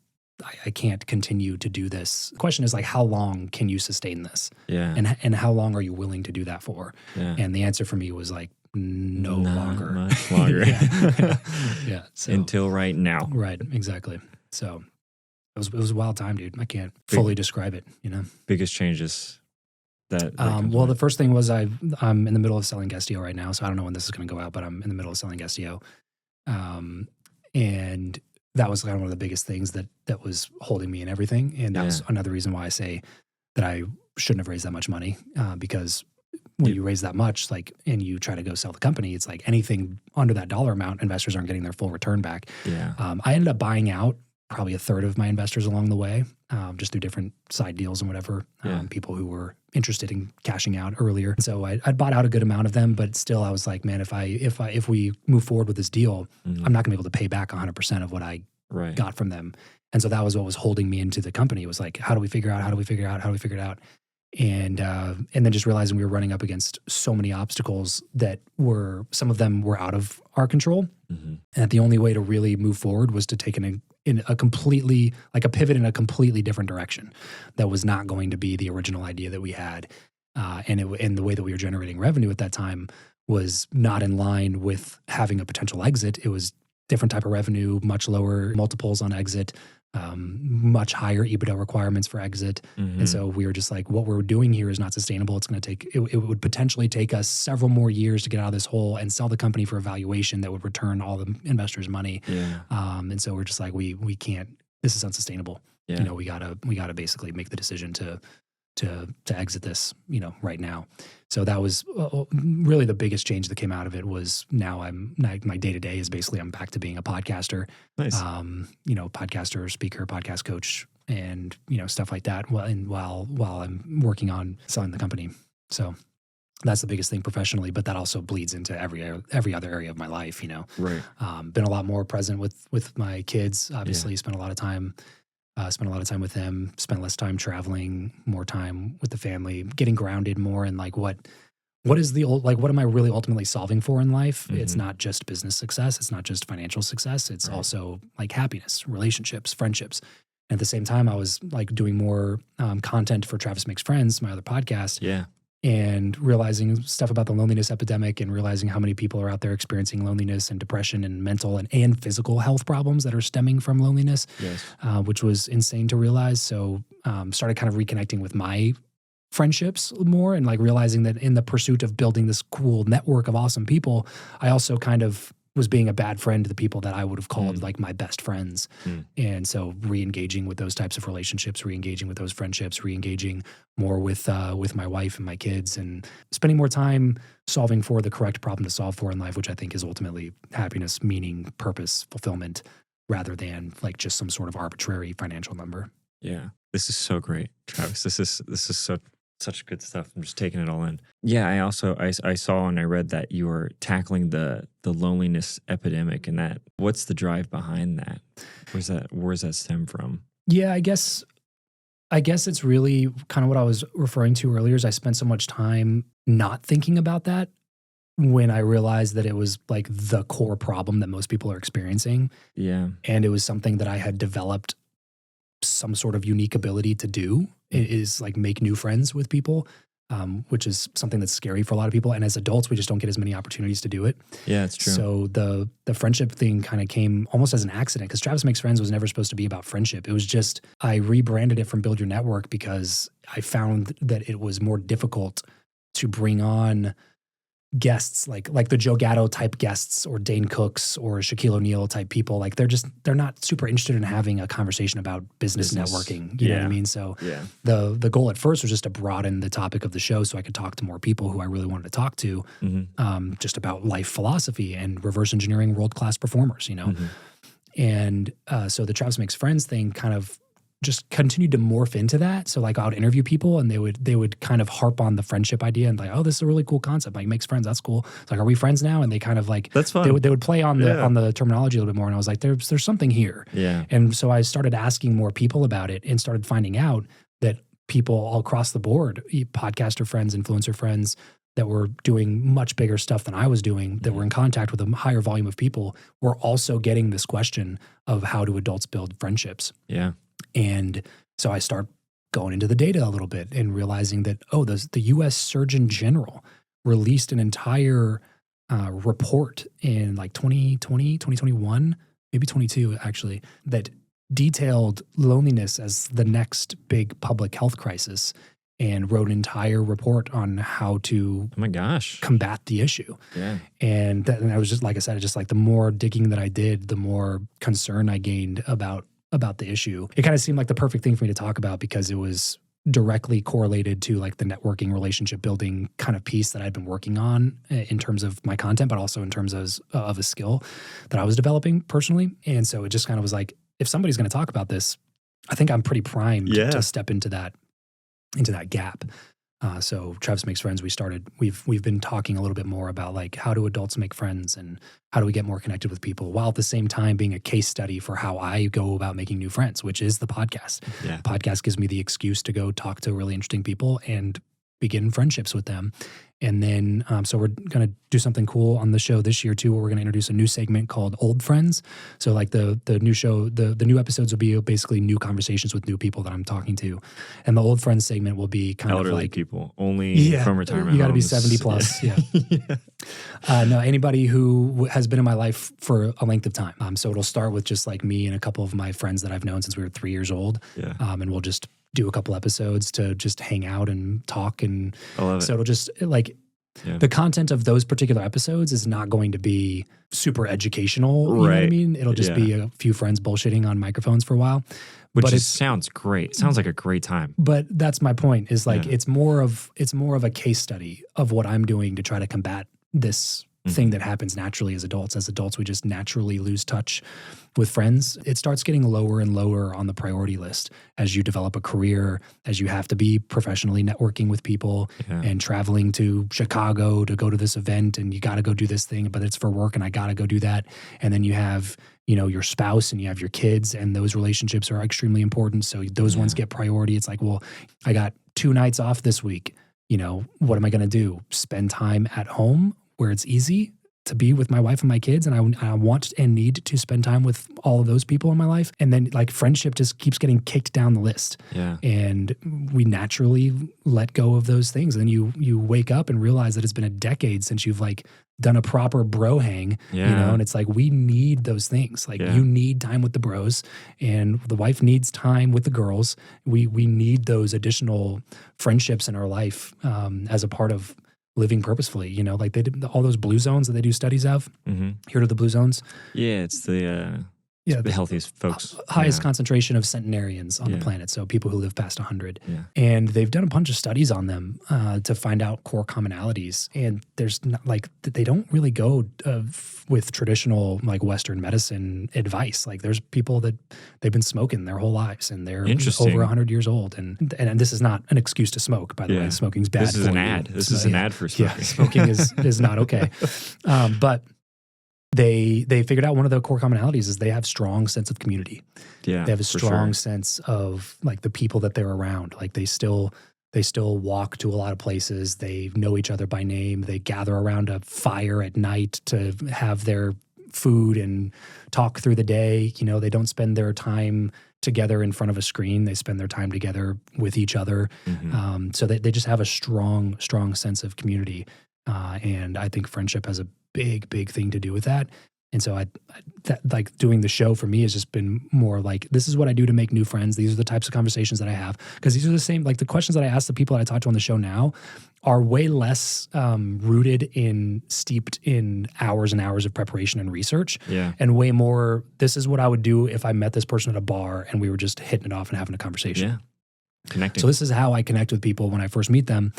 I can't continue to do this. The question is like, how long can you sustain this? Yeah. And how long are you willing to do that for? Yeah. And the answer for me was like no Not longer. much longer. Yeah. So, Until right now. right. Exactly. So it was a wild time, dude. I can't fully describe it, you know? Biggest changes that comes Well, with the first thing was I'm in the middle of selling Guestio right now. So I don't know when this is going to go out, but I'm in the middle of selling Guestio. And that was kind of one of the biggest things that was holding me in everything. And that was another reason why I say that I shouldn't have raised that much money, because when you raise that much, like, and you try to go sell the company, it's like anything under that dollar amount, investors aren't getting their full return back. Yeah. I ended up buying out probably a third of my investors along the way, just through different side deals and whatever, people who were interested in cashing out earlier. So I bought out a good amount of them, but still I was like, man, if we move forward with this deal, I'm not gonna be able to pay back 100% of what I got from them. And so that was what was holding me into the company. It was like, how do we figure it out? And then just realizing we were running up against so many obstacles that some of them were out of our control. And that the only way to really move forward was to take in a completely, like a pivot in a completely different direction that was not going to be the original idea that we had. And the way that we were generating revenue at that time was not in line with having a potential exit. It was different type of revenue, much lower multiples on exit, much higher EBITDA requirements for exit. And so we were just like, what we're doing here is not sustainable. It's going to take, it would potentially take us several more years to get out of this hole and sell the company for a valuation that would return all the investors' money. And so we're just like, we can't, this is unsustainable. You know, we gotta basically make the decision to exit this, you know, right now. So that was really the biggest change that came out of it. Was now my day-to-day is basically I'm back to being a podcaster. Nice. You know, podcaster, speaker, podcast coach, and, you know, stuff like that while I'm working on selling the company. So that's the biggest thing professionally, but that also bleeds into every other area of my life, you know. Right. Been a lot more present with my kids, obviously. Spent a lot of time with them, spent less time traveling, more time with the family, getting grounded more in like what am I really ultimately solving for in life? It's not just business success. It's not just financial success. It's also like happiness, relationships, friendships. And at the same time, I was like doing more content for Travis Makes Friends, my other podcast. Yeah. And realizing stuff about the loneliness epidemic and realizing how many people are out there experiencing loneliness and depression and mental and physical health problems that are stemming from loneliness, which was insane to realize. So started kind of reconnecting with my friendships more and like realizing that in the pursuit of building this cool network of awesome people, I also kind of was being a bad friend to the people that I would have called like my best friends. And so re-engaging with those types of relationships, re-engaging with those friendships, re-engaging more with my wife and my kids, and spending more time solving for the correct problem to solve for in life, which I think is ultimately happiness, meaning, purpose, fulfillment, rather than like just some sort of arbitrary financial number. Yeah. This is so great, Travis. This is such good stuff. I'm just taking it all in. Yeah, I saw and I read that you were tackling the loneliness epidemic, and that what's the drive behind that? Where's that stem from? Yeah, I guess it's really kind of what I was referring to earlier is I spent so much time not thinking about that when I realized that it was like the core problem that most people are experiencing. Yeah. And it was something that I had developed some sort of unique ability to do. It is like make new friends with people, which is something that's scary for a lot of people. And as adults, we just don't get as many opportunities to do it. Yeah, it's true. So the friendship thing kind of came almost as an accident, because Travis Makes Friends was never supposed to be about friendship. It was just, I rebranded it from Build Your Network because I found that it was more difficult to bring on guests like the Joe Gatto type guests or Dane Cooks or Shaquille O'Neal type people. Like they're not super interested in having a conversation about business networking. You know what I mean? So the goal at first was just to broaden the topic of the show so I could talk to more people who I really wanted to talk to, just about life philosophy and reverse engineering world-class performers, you know? And so the Travis Makes Friends thing kind of just continued to morph into that. So like I would interview people and they would kind of harp on the friendship idea and like, oh, this is a really cool concept. Like makes friends. That's cool. It's like, are we friends now? And they kind of like, that's fun. They would play on the terminology a little bit more. And I was like, there's something here. Yeah. And so I started asking more people about it and started finding out that people all across the board, podcaster friends, influencer friends that were doing much bigger stuff than I was doing, that were in contact with a higher volume of people, were also getting this question of how do adults build friendships? Yeah. And so I start going into the data a little bit and realizing that, the U.S. Surgeon General released an entire report in like 2020, 2021, maybe 22 actually, that detailed loneliness as the next big public health crisis and wrote an entire report on how to Oh my gosh. combat the issue. Yeah. And I was just, like I said, just like the more digging that I did, the more concern I gained about the issue. It kind of seemed like the perfect thing for me to talk about because it was directly correlated to like the networking, relationship building kind of piece that I'd been working on in terms of my content, but also in terms of a skill that I was developing personally. And so it just kind of was like, if somebody's going to talk about this, I think I'm pretty primed to step into that gap. So Travis Makes Friends, we've been talking a little bit more about like how do adults make friends and how do we get more connected with people while at the same time being a case study for how I go about making new friends, which is the podcast. Yeah. Podcast gives me the excuse to go talk to really interesting people and begin friendships with them. And then, so we're going to do something cool on the show this year too, where we're going to introduce a new segment called Old Friends. So like the new show, the new episodes will be basically new conversations with new people that I'm talking to. And the Old Friends segment will be kind elderly of like people, only from retirement you got to be homes. 70 plus. Yeah. No, anybody who has been in my life for a length of time. So it'll start with just like me and a couple of my friends that I've known since we were 3 years old. Yeah. And we'll just do a couple episodes to just hang out and talk. And I love it. so it'll just like, the content of those particular episodes is not going to be super educational. You know what I mean? It'll just be a few friends bullshitting on microphones for a while. Which sounds great. Sounds like a great time. But that's my point is like, it's more of a case study of what I'm doing to try to combat this thing that happens naturally as adults. As adults, we just naturally lose touch with friends. It starts getting lower and lower on the priority list as you develop a career, as you have to be professionally networking with people and traveling to Chicago to go to this event, and you got to go do this thing, but it's for work and I got to go do that. And then you have, you know, your spouse and you have your kids, and those relationships are extremely important. So those ones get priority. It's like, well, I got 2 nights off this week. You know, what am I going to do? Spend time at home where it's easy to be with my wife and my kids, and I want and need to spend time with all of those people in my life. And then like friendship just keeps getting kicked down the list. Yeah. And we naturally let go of those things. And then you wake up and realize that it's been a decade since you've like done a proper bro hang, you know, and it's like, we need those things. Like you need time with the bros, and the wife needs time with the girls. We need those additional friendships in our life as a part of living purposefully, you know, like they did all those blue zones that they do studies of. Heard of the blue zones? Yeah, it's the healthiest folks. Highest concentration of centenarians on the planet. So people who live past 100. And they've done a bunch of studies on them to find out core commonalities. And there's not like, they don't really go with traditional like Western medicine advice. Like there's people that they've been smoking their whole lives and they're over 100 years old. And this is not an excuse to smoke, by the way. Smoking's bad. This is an ad. This is an ad for smoking. Yeah, smoking is not okay. But they figured out one of the core commonalities is they have strong sense of community. Yeah, they have a strong sense of like the people that they're around. Like they still walk to a lot of places. They know each other by name. They gather around a fire at night to have their food and talk through the day. You know, they don't spend their time together in front of a screen. They spend their time together with each other. So they just have a strong sense of community. And I think friendship has a big thing to do with that. And so like doing the show for me has just been more like, this is what I do to make new friends. These are the types of conversations that I have. Because these are the same, like the questions that I ask the people that I talk to on the show now are way less steeped in hours and hours of preparation and research. And way more, this is what I would do if I met this person at a bar and we were just hitting it off and having a conversation. Connecting. So this is how I connect with people when I first meet them.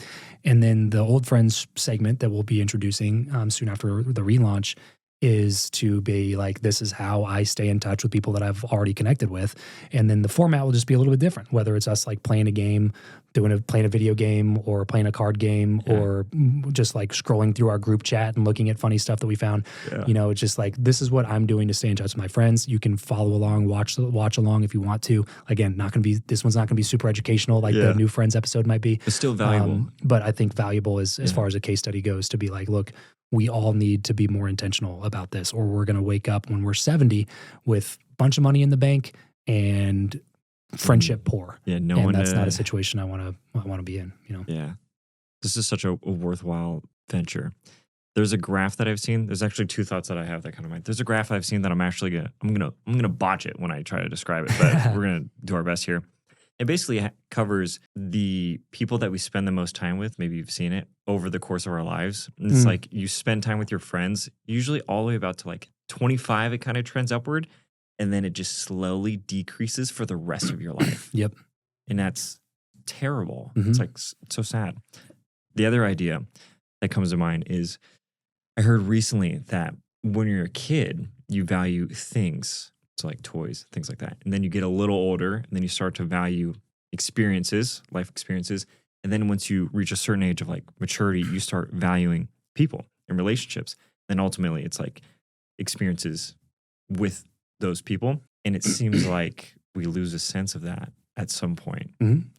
And then the Old Friends segment that we'll be introducing soon after the relaunch is to be like, this is how I stay in touch with people that I've already connected with. And then the format will just be a little bit different, whether it's us like playing a game, playing a video game or playing a card game or just like scrolling through our group chat and looking at funny stuff that we found. You know, it's just like, this is what I'm doing to stay in touch with my friends. You can follow along, watch along if you want to. Again, this one's not going to be super educational like the New Friends episode might be. It's still valuable. But I think valuable is as far as a case study goes to be like, look, we all need to be more intentional about this, or we're going to wake up when we're 70 with a bunch of money in the bank and friendship poor. And that's not a situation I want to be in, you know? Yeah. This is such a worthwhile venture. There's a graph that I've seen. There's actually two thoughts that I have that come to mind. There's a graph I've seen that I'm gonna botch it when I try to describe it, but we're gonna do our best here. It basically covers the people that we spend the most time with. Maybe you've seen it over the course of our lives. And it's like you spend time with your friends, usually all the way about to like 25. It kind of trends upward, and then it just slowly decreases for the rest of your life. Yep. And that's terrible. It's like so sad. The other idea that comes to mind is I heard recently that when you're a kid, you value things, so like toys, things like that. And then you get a little older, and then you start to value experiences, life experiences. And then once you reach a certain age of like maturity, you start valuing people and relationships. And ultimately, it's like experiences with those people. And it seems like we lose a sense of that at some point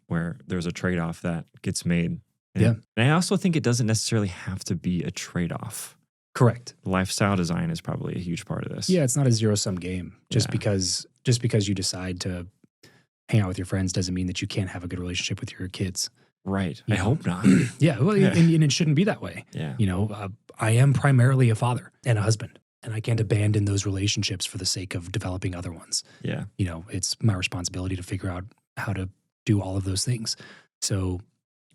where there's a trade-off that gets made. And I also think it doesn't necessarily have to be a trade-off. Correct. Lifestyle design is probably a huge part of this. Yeah, it's not a zero-sum game. Just because you decide to hang out with your friends doesn't mean that you can't have a good relationship with your kids. Right. I hope not. Yeah, well, and it shouldn't be that way. Yeah. You know, I am primarily a father and a husband, and I can't abandon those relationships for the sake of developing other ones. Yeah. You know, it's my responsibility to figure out how to do all of those things. So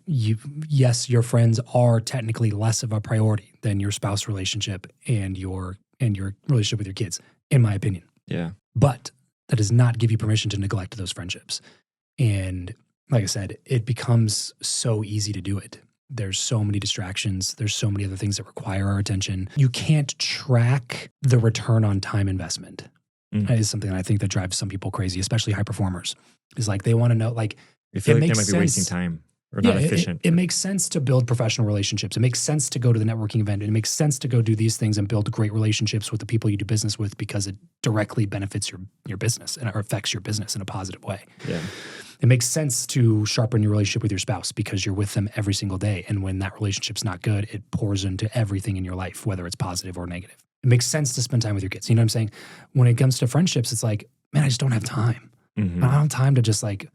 yes, your friends are technically less of a priority than your spouse relationship and your relationship with your kids, in my opinion. Yeah. But that does not give you permission to neglect those friendships. And like I said, it becomes so easy to do it. There's so many distractions. There's so many other things that require our attention. You can't track the return on time investment. That is something that I think that drives some people crazy, especially high performers. Is like they want to know, like, I feel like they might be wasting time or not efficient. It makes sense to build professional relationships. It makes sense to go to the networking event. It makes sense to go do these things and build great relationships with the people you do business with because it directly benefits your business and or affects your business in a positive way. Yeah. It makes sense to sharpen your relationship with your spouse because you're with them every single day. And when that relationship's not good, it pours into everything in your life, whether it's positive or negative. It makes sense to spend time with your kids. You know what I'm saying? When it comes to friendships, it's like, man, I just don't have time. I don't have time to just like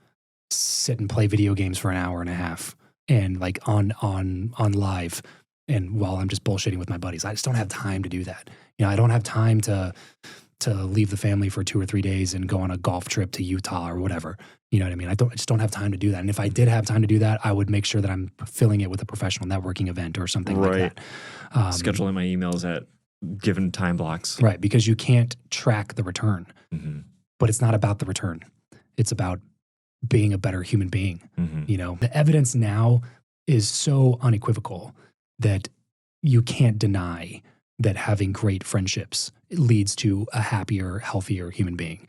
sit and play video games for an hour and a half and like on live and while I'm just bullshitting with my buddies. I just don't have time to do that. You know, I don't have time to leave the family for 2 or 3 days and go on a golf trip to Utah or whatever. You know what I mean? I just don't have time to do that. And if I did have time to do that, I would make sure that I'm filling it with a professional networking event or something like that. Scheduling my emails at given time blocks. Right, because you can't track the return. But it's not about the return. It's about being a better human being. You know, the evidence now is so unequivocal that you can't deny that having great friendships leads to a happier, healthier human being.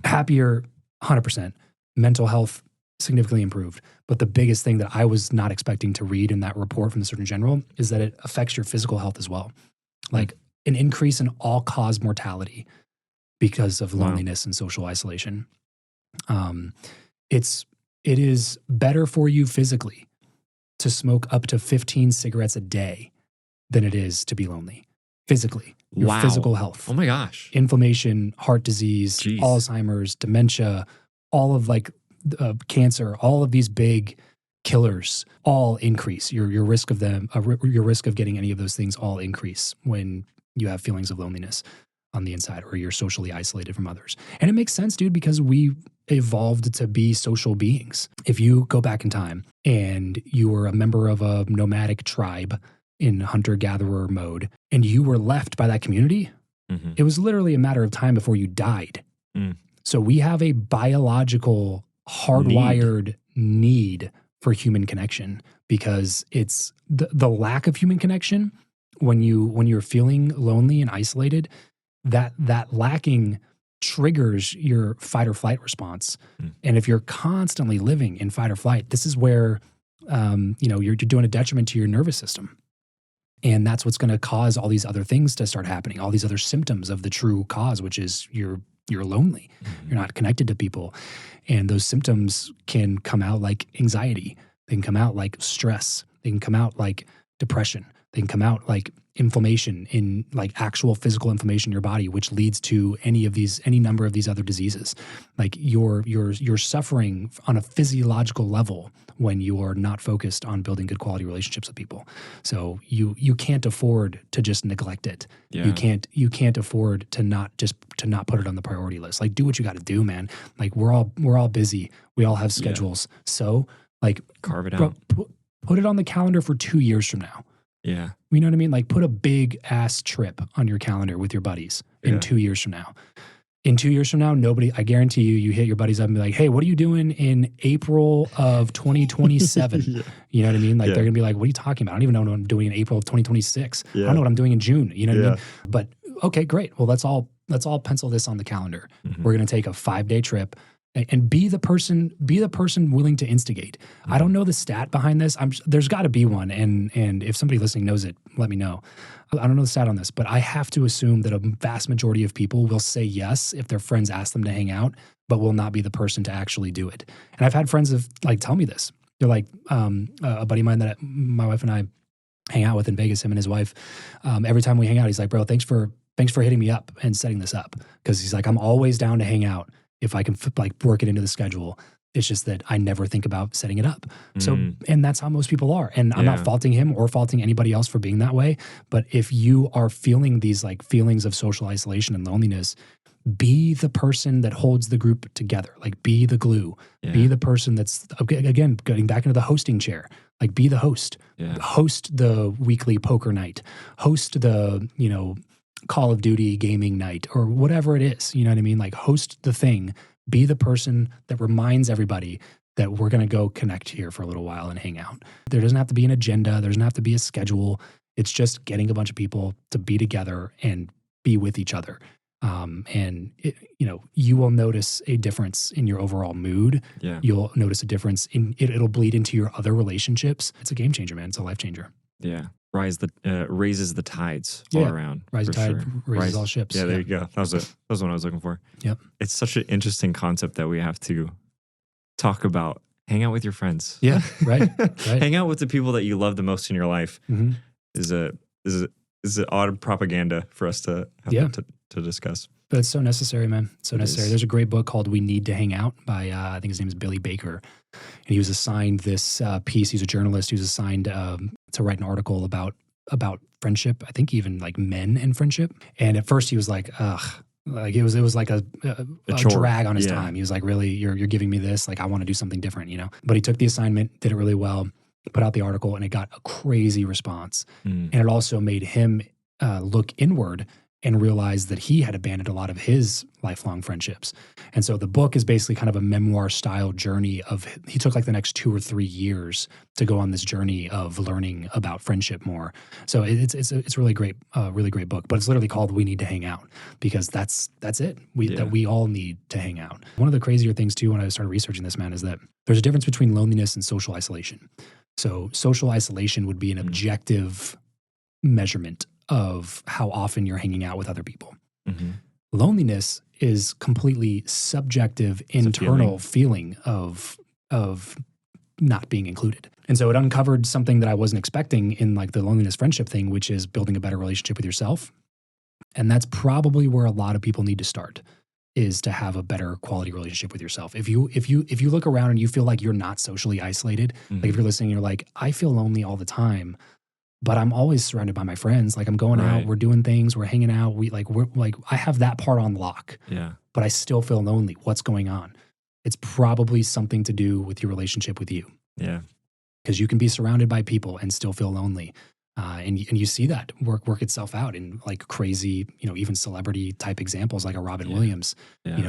Happier, 100%. Mental health significantly improved. But the biggest thing that I was not expecting to read in that report from the Surgeon General is that it affects your physical health as well. Like an increase in all-cause mortality because of loneliness and social isolation. It is better for you physically to smoke up to 15 cigarettes a day than it is to be lonely. Physically, your physical health. Oh my gosh. Inflammation, heart disease, Alzheimer's, dementia, all of like cancer, all of these big killers all increase. Your risk of them, your risk of getting any of those things all increase when you have feelings of loneliness on the inside or you're socially isolated from others. And it makes sense, dude, because we evolved to be social beings. If you go back in time and you were a member of a nomadic tribe in hunter-gatherer mode and you were left by that community, it was literally a matter of time before you died. So we have a biological, hardwired need for human connection because it's the lack of human connection when you're feeling lonely and isolated, that lacking triggers your fight or flight response. And if you're constantly living in fight or flight, this is where you're doing a detriment to your nervous system. And that's what's going to cause all these other things to start happening, all these other symptoms of the true cause, which is you're lonely. You're not connected to people. And those symptoms can come out like anxiety. They can come out like stress. They can come out like depression. and come out like inflammation in like actual physical inflammation in your body, which leads to any number of these other diseases. Like you're suffering on a physiological level when you are not focused on building good quality relationships with people. So you can't afford to just neglect it. Yeah. You can't afford to not put it on the priority list. Like do what you got to do, man. Like we're all busy. We all have schedules. So like carve it out. Put it on the calendar for 2 years from now. Yeah. You know what I mean? Like put a big ass trip on your calendar with your buddies in 2 years from now. In 2 years from now, I guarantee you hit your buddies up and be like, hey, what are you doing in April of 2027? Yeah. You know what I mean? Like they're going to be like, what are you talking about? I don't even know what I'm doing in April of 2026. Yeah. I don't know what I'm doing in June. You know what I mean? But okay, great. Well, let's all pencil this on the calendar. Mm-hmm. We're going to take a 5-day trip. And be the person willing to instigate. Mm-hmm. I don't know the stat behind this. There's got to be one. And if somebody listening knows it, let me know. I don't know the stat on this, but I have to assume that a vast majority of people will say yes if their friends ask them to hang out, but will not be the person to actually do it. And I've had friends tell me this. They're like, a buddy of mine that my wife and I hang out with in Vegas, him and his wife. Every time we hang out, he's like, bro, thanks for hitting me up and setting this up. Because he's like, I'm always down to hang out if I can work it into the schedule. It's just that I never think about setting it up. So, and that's how most people are. And I'm not faulting him or faulting anybody else for being that way. But if you are feeling these like feelings of social isolation and loneliness, be the person that holds the group together. Like be the glue. Yeah. Be the person that's, again, getting back into the hosting chair. Like be the host. Yeah. Host the weekly poker night. Host the, Call of Duty gaming night or whatever it is. You know what I mean? Like host the thing. Be the person that reminds everybody that we're going to go connect here for a little while and hang out. There doesn't have to be an agenda. There doesn't have to be a schedule. It's just getting a bunch of people to be together and be with each other. And you will notice a difference in your overall mood. Yeah. You'll notice a difference in it. It'll bleed into your other relationships. It's a game changer, man. It's a life changer. Yeah. Raises the tides all around. Rise the tide raises all ships. Yeah, there you go. That was what I was looking for. Yep. It's such an interesting concept that we have to talk about. Hang out with your friends. Yeah, right. Hang out with the people that you love the most in your life. Mm-hmm. is a odd propaganda for us to have to discuss. But it's so necessary, man. So necessary. There's a great book called We Need to Hang Out by, I think his name is Billy Baker. And he was assigned this piece. He's a journalist. He was assigned to write an article about friendship. I think even like men and friendship. And at first he was like, ugh. Like it was like a drag on his time. He was like, really, you're giving me this? Like I want to do something different, But he took the assignment, did it really well, put out the article, and it got a crazy response. And it also made him look inward and realized that he had abandoned a lot of his lifelong friendships. And so the book is basically kind of a memoir-style journey he took like the next 2 or 3 years to go on this journey of learning about friendship more. So it's a really great book, but it's literally called We Need to Hang Out because that's it. That we all need to hang out. One of the crazier things too, when I started researching this, man, is that there's a difference between loneliness and social isolation. So social isolation would be an objective measurement of how often you're hanging out with other people. Mm-hmm. Loneliness is completely subjective, internal feeling of not being included. And so it uncovered something that I wasn't expecting in like the loneliness friendship thing, which is building a better relationship with yourself. And that's probably where a lot of people need to start, is to have a better quality relationship with yourself. If you look around and you feel like you're not socially isolated, like if you're listening, you're like, I feel lonely all the time, but I'm always surrounded by my friends. Like I'm going out, we're doing things, we're hanging out. I have that part on lock. Yeah. But I still feel lonely. What's going on? It's probably something to do with your relationship with you. Yeah. Because you can be surrounded by people and still feel lonely. And you see that work itself out in like crazy, even celebrity type examples like a Robin Williams,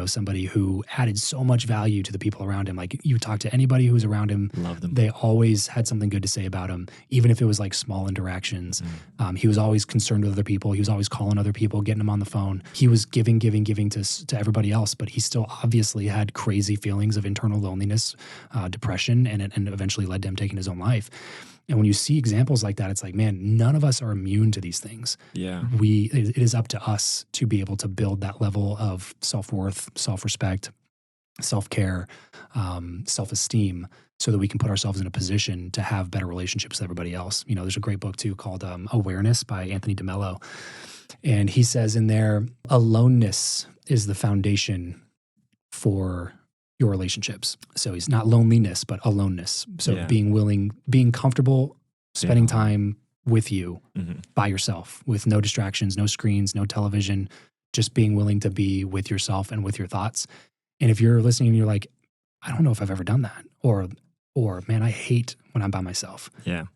somebody who added so much value to the people around him. Like you talk to anybody who's around him, love them. They always had something good to say about him, even if it was like small interactions. He was always concerned with other people. He was always calling other people, getting them on the phone. He was giving to everybody else, but he still obviously had crazy feelings of internal loneliness, depression, and eventually led to him taking his own life. And when you see examples like that, it's like, man, none of us are immune to these things. Yeah. It is up to us to be able to build that level of self-worth, self-respect, self-care, self-esteem so that we can put ourselves in a position to have better relationships with everybody else. You know, there's a great book too called Awareness by Anthony DeMello. And he says in there, aloneness is the foundation for your relationships. So he's not loneliness, but aloneness. So being comfortable spending time with you by yourself, with no distractions, no screens, no television, just being willing to be with yourself and with your thoughts. And if you're listening and you're like, I don't know if I've ever done that, or man, I hate when I'm by myself. Yeah.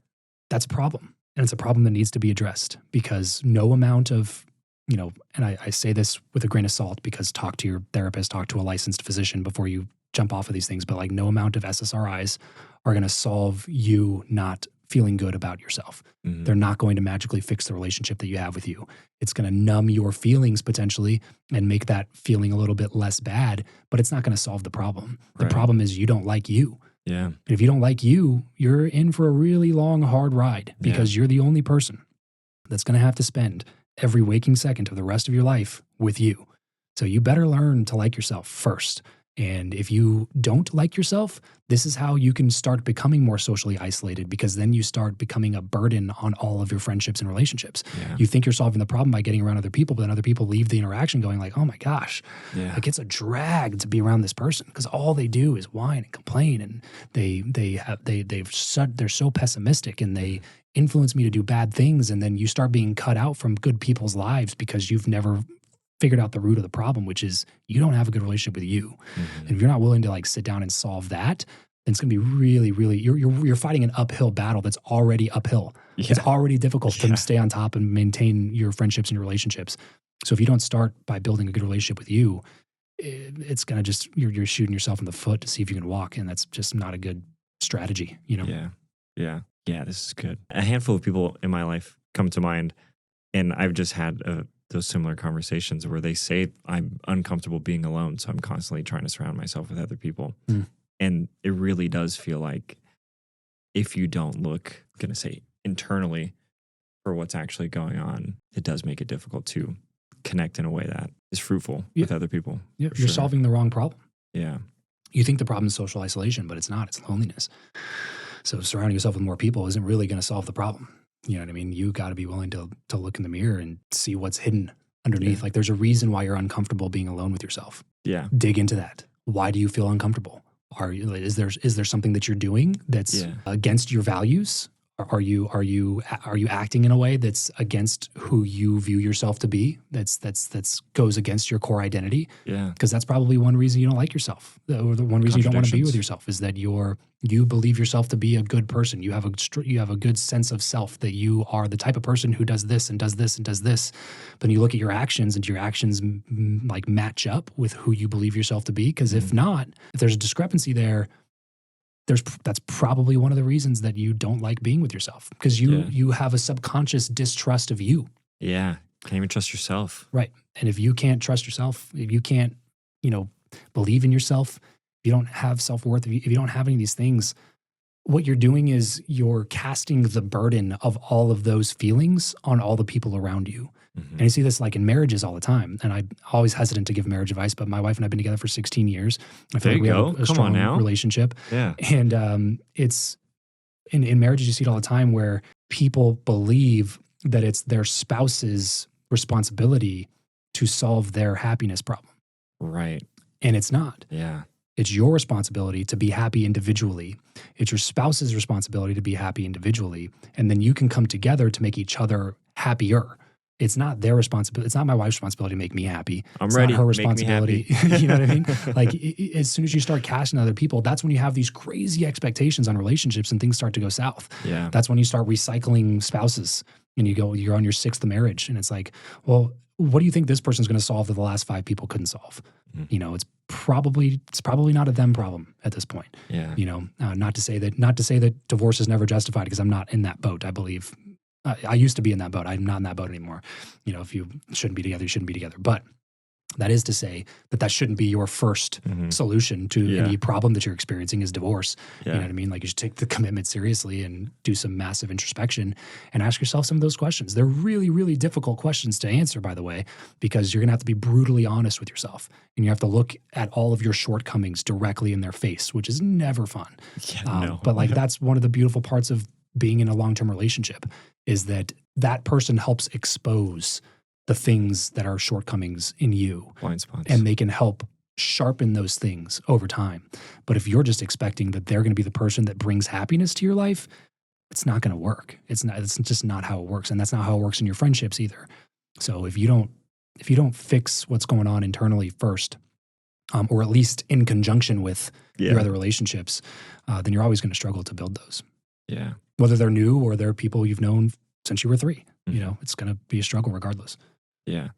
That's a problem. And it's a problem that needs to be addressed, because no amount of, you know, and I say this with a grain of salt, because talk to your therapist, talk to a licensed physician before you jump off of these things. But like, no amount of SSRIs are going to solve you not feeling good about yourself. They're not going to magically fix the relationship that you have with you. It's going to numb your feelings potentially and make that feeling a little bit less bad, but it's not going to solve the problem. The problem is you don't like you. Yeah. And if you don't like you, you're in for a really long, hard ride, because you're the only person that's going to have to spend every waking second of the rest of your life with you. So you better learn to like yourself first. And if you don't like yourself, this is how you can start becoming more socially isolated, because then you start becoming a burden on all of your friendships and relationships. Yeah. You think you're solving the problem by getting around other people, but then other people leave the interaction going like, oh my gosh, like it's a drag to be around this person, because all they do is whine and complain, and they're so pessimistic, and they influence me to do bad things. And then you start being cut out from good people's lives because you've never figured out the root of the problem, which is you don't have a good relationship with you. And if you're not willing to like sit down and solve that, then it's going to be really, really, you're fighting an uphill battle that's already uphill. It's already difficult to stay on top and maintain your friendships and your relationships. So if you don't start by building a good relationship with you, it's going to just, you're shooting yourself in the foot to see if you can walk. And that's just not a good strategy, you know? Yeah, this is good. A handful of people in my life come to mind, and I've just had those similar conversations where they say, I'm uncomfortable being alone, so I'm constantly trying to surround myself with other people. And it really does feel like if you don't look, I'm going to say internally, for what's actually going on, it does make it difficult to connect in a way that is fruitful with other people. Yeah, you're solving the wrong problem. Yeah. You think the problem is social isolation, but it's not. It's loneliness. So surrounding yourself with more people isn't really going to solve the problem. You know what I mean? You got to be willing to look in the mirror and see what's hidden underneath. Like, there's a reason why you're uncomfortable being alone with yourself. Yeah. Dig into that. Why do you feel uncomfortable? Is there something that you're doing that's against your values? Are you acting in a way that's against who you view yourself to be? That's goes against your core identity. Yeah. Because that's probably one reason you don't like yourself, or the one reason you don't want to be with yourself is that you believe yourself to be a good person. You have a good sense of self, that you are the type of person who does this and does this and does this. But then you look at your actions, and your actions like match up with who you believe yourself to be. Because if not, if there's a discrepancy there, that's probably one of the reasons that you don't like being with yourself, because you have a subconscious distrust of you. Yeah. Can't even trust yourself. Right. And if you can't trust yourself, if you can't, believe in yourself, if you don't have self-worth, if you don't have any of these things, what you're doing is you're casting the burden of all of those feelings on all the people around you. Mm-hmm. And you see this like in marriages all the time. And I'm always hesitant to give marriage advice, but my wife and I have been together for 16 years. I feel like we have a strong relationship. Yeah. And it's in marriages, you see it all the time where people believe that it's their spouse's responsibility to solve their happiness problem. Right. And it's not. Yeah. It's your responsibility to be happy individually. It's your spouse's responsibility to be happy individually. And then you can come together to make each other happier. It's not their responsibility. It's not my wife's responsibility to make me happy. It's ready. Not her responsibility. You know what I mean? Yeah. Like as soon as you start casting other people, that's when you have these crazy expectations on relationships and things start to go south. Yeah. That's when you start recycling spouses and you're on your sixth marriage. And it's like, well, what do you think this person's going to solve that the last 5 people couldn't solve? Mm-hmm. It's probably not a them problem at this point. Yeah. Not to say that divorce is never justified, because I'm not in that boat. I believe I used to be in that boat. I'm not in that boat anymore. If you shouldn't be together, you shouldn't be together. But That is to say that shouldn't be your first solution to any problem that you're experiencing is divorce. You know what I mean? Like you should take the commitment seriously and do some massive introspection and ask yourself some of those questions. They're really, really difficult questions to answer, by the way, because you're going to have to be brutally honest with yourself. And you have to look at all of your shortcomings directly in their face, which is never fun. But like that's one of the beautiful parts of being in a long-term relationship is that person helps expose the things that are shortcomings in you. Blind spots. And they can help sharpen those things over time. But if you're just expecting that they're going to be the person that brings happiness to your life, it's not going to work. It's just not how it works. And that's not how it works in your friendships either. So if you don't fix what's going on internally first, or at least in conjunction with your other relationships, then you're always going to struggle to build those. Yeah. Whether they're new or they're people you've known since you were 3. You know, it's going to be a struggle regardless. Yeah.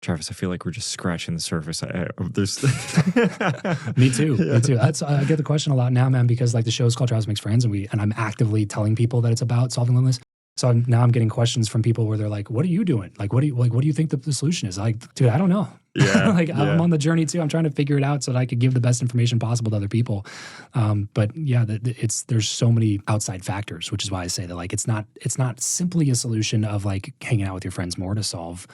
Travis, I feel like we're just scratching the surface. There's Me too. Me too. I get the question a lot now, man, because like the show's called Travis Makes Friends, and I'm actively telling people that it's about solving loneliness. So now I'm getting questions from people where they're like, "What are you doing? Like, what do you think the solution is?" Like, dude, I don't know. Yeah, I'm on the journey too. I'm trying to figure it out so that I could give the best information possible to other people. But yeah, there's so many outside factors, which is why I say that like it's not simply a solution of like hanging out with your friends more to solve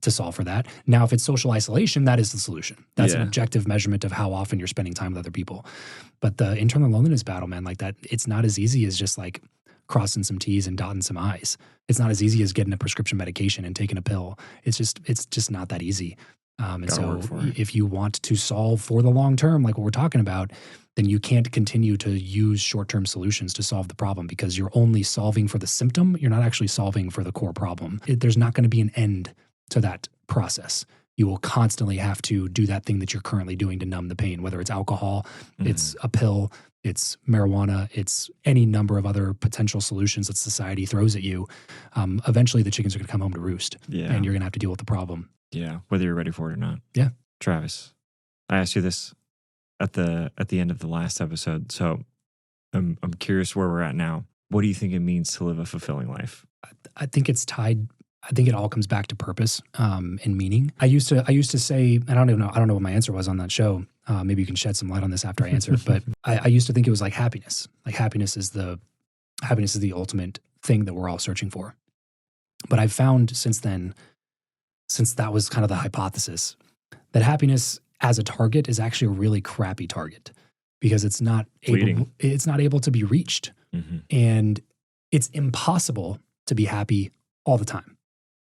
for that. Now, if it's social isolation, that is the solution. That's an objective measurement of how often you're spending time with other people. But the internal loneliness battle, man, like that, it's not as easy as just like crossing some T's and dotting some I's. It's not as easy as getting a prescription medication and taking a pill. It's just not that easy. And so if you want to solve for the long term, like what we're talking about, then you can't continue to use short-term solutions to solve the problem because you're only solving for the symptom. You're not actually solving for the core problem. There's not going to be an end to that process. You will constantly have to do that thing that you're currently doing to numb the pain, whether it's alcohol, it's a pill, it's marijuana, it's any number of other potential solutions that society throws at you. Eventually the chickens are going to come home to roost and you're going to have to deal with the problem. Yeah, whether you're ready for it or not. Yeah. Travis, I asked you this at the end of the last episode, so I'm curious where we're at now. What do you think it means to live a fulfilling life? I think it's tied. I think it all comes back to purpose and meaning. I used to say, and I don't know what my answer was on that show. Maybe you can shed some light on this after I answer. But I used to think it was like happiness. Like happiness is the ultimate thing that we're all searching for. But I've found since then, since that was kind of the hypothesis, that happiness as a target is actually a really crappy target because it's not able to be reached, and it's impossible to be happy all the time.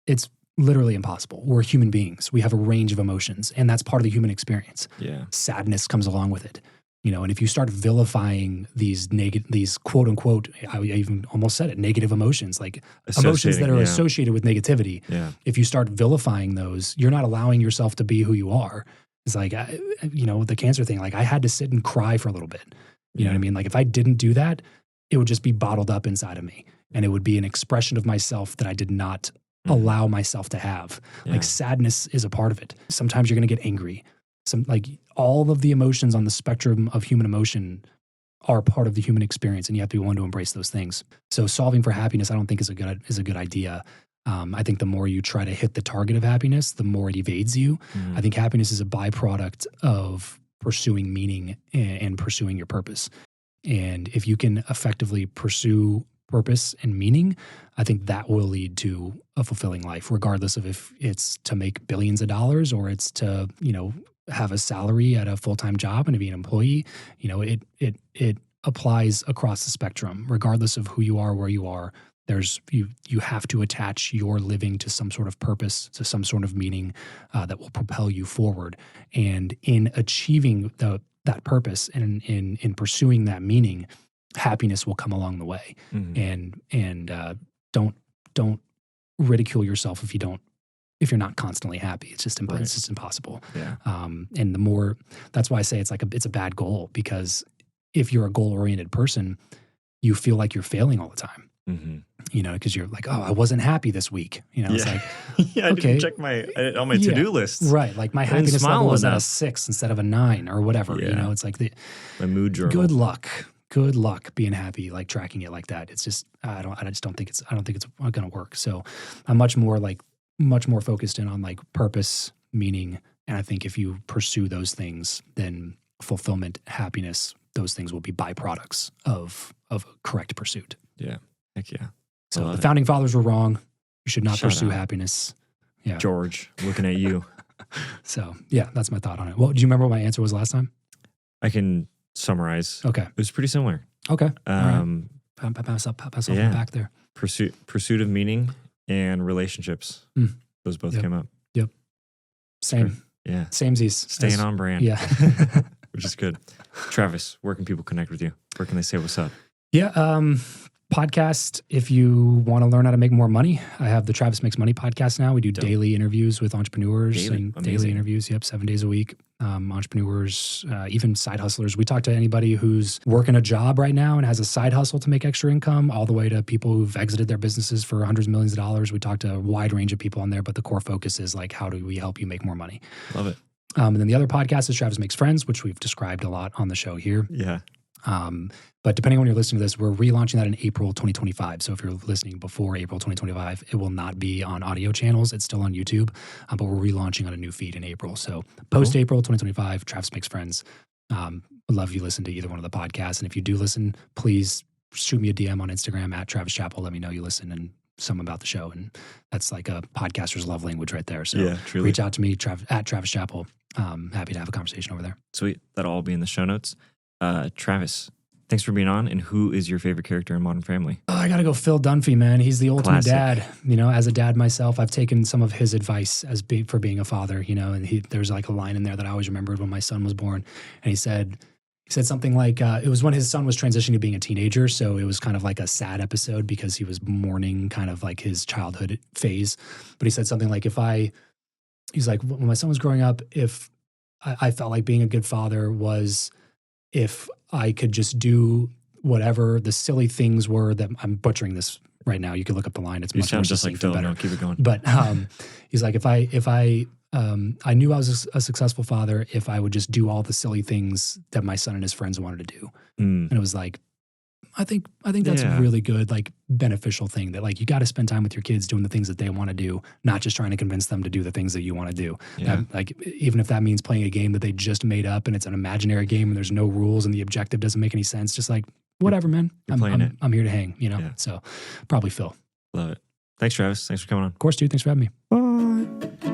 It's literally impossible. We're human beings. We have a range of emotions, and that's part of the human experience. Yeah. Sadness comes along with it. You know, and if you start vilifying these quote unquote, I even almost said it, negative emotions, like emotions that are associated with negativity. Yeah. If you start vilifying those, you're not allowing yourself to be who you are. It's like, the cancer thing, like I had to sit and cry for a little bit. You know what I mean? Like if I didn't do that, it would just be bottled up inside of me. And it would be an expression of myself that I did not allow myself to have. Like sadness is a part of it. Sometimes you're going to get angry. All of the emotions on the spectrum of human emotion are part of the human experience, and you have to be willing to embrace those things. So solving for happiness, I don't think is a good idea. I think the more you try to hit the target of happiness, the more it evades you. I think happiness is a byproduct of pursuing meaning and pursuing your purpose. And if you can effectively pursue purpose and meaning, I think that will lead to a fulfilling life, regardless of if it's to make billions of dollars or it's to, have a salary at a full-time job and to be an employee. It applies across the spectrum, regardless of who you are, where you are. You have to attach your living to some sort of purpose, to some sort of meaning that will propel you forward. And in achieving that purpose and in pursuing that meaning, happiness will come along the way. And don't ridicule yourself if you're not constantly happy. It's just impossible. Yeah. And that's why I say it's a bad goal, because if you're a goal-oriented person, you feel like you're failing all the time. Because you're like, oh, I wasn't happy this week. It's like, I didn't check on my to-do list. Right. Like my happiness level was at a 6 instead of a 9 or whatever. Yeah. It's like my mood journal. Good luck being happy, like tracking it like that. It's just, I don't think it's going to work. So I'm much more focused in on like purpose, meaning, And I think if you pursue those things, then fulfillment, happiness, those things will be byproducts of a correct pursuit. Yeah. Heck yeah. So the founding fathers were wrong. You should not Shout pursue out. happiness. Yeah. George, looking at you. So yeah, that's my thought on it. Well, do you remember what my answer was last time? I can summarize. Okay. It was pretty similar. Okay. All right. Um, Pat myself on the back there. pursuit of meaning and relationships. Those both Yep. came up. Same. Yeah. Samesies. Staying on brand. Yeah. Which is good. Travis, where can people connect with you? Where can they say what's up? Yeah. Podcast. If you want to learn how to make more money, I have the Travis Makes Money podcast now. We do Dope. daily interviews with entrepreneurs Daily? and Amazing. daily interviews. Yep. 7 days a week. Entrepreneurs, even side hustlers. We talk to anybody who's working a job right now and has a side hustle to make extra income, all the way to people who've exited their businesses for hundreds of millions of dollars. We talk to a wide range of people on there, but the core focus is like, how do we help you make more money? Love it. And then the other podcast is Travis Makes Friends, which we've described a lot on the show here. Yeah. But depending on when you're listening to this, we're relaunching that in April 2025. So if you're listening before April 2025, it will not be on audio channels. It's still on YouTube, but we're relaunching on a new feed in April. So post-April 2025, Travis Makes Friends. I'd love you listen to either one of the podcasts. And if you do listen, please shoot me a DM on Instagram at Travis Chappell. Let me know you listen and some about the show. And that's like a podcaster's love language right there. So Yeah, truly. reach out to me at Travis Chappell. Happy to have a conversation over there. Sweet. That'll all be in the show notes. Travis, thanks for being on. And who is your favorite character in Modern Family? Oh, I got to go Phil Dunphy, man. He's the ultimate Classic. dad. You know, as a dad myself, I've taken some of his advice for being a father, you know, and there's like a line in there that I always remembered when my son was born. And he said something like, it was when his son was transitioning to being a teenager. So it was kind of like a sad episode because he was mourning kind of like his childhood phase. But he said something like, he's like, when my son was growing up, if I felt like being a good father was if I could just do whatever the silly things were that I'm butchering this right now. You can look up the line. It's You much more sound just like succinct Phil. and better. No, keep it going. But he's like, if I knew I was a successful father if I would just do all the silly things that my son and his friends wanted to do. And it was like, I think that's Yeah. a really good, like, beneficial thing that, like, you got to spend time with your kids doing the things that they want to do, not just trying to convince them to do the things that you want to do. Yeah. Like, even if that means playing a game that they just made up and it's an imaginary game and there's no rules and the objective doesn't make any sense, just like, whatever, man. You're playing it. I'm here to hang, you know? Yeah. So probably Phil. Love it. Thanks, Travis. Thanks for coming on. Of course, dude. Thanks for having me. Bye.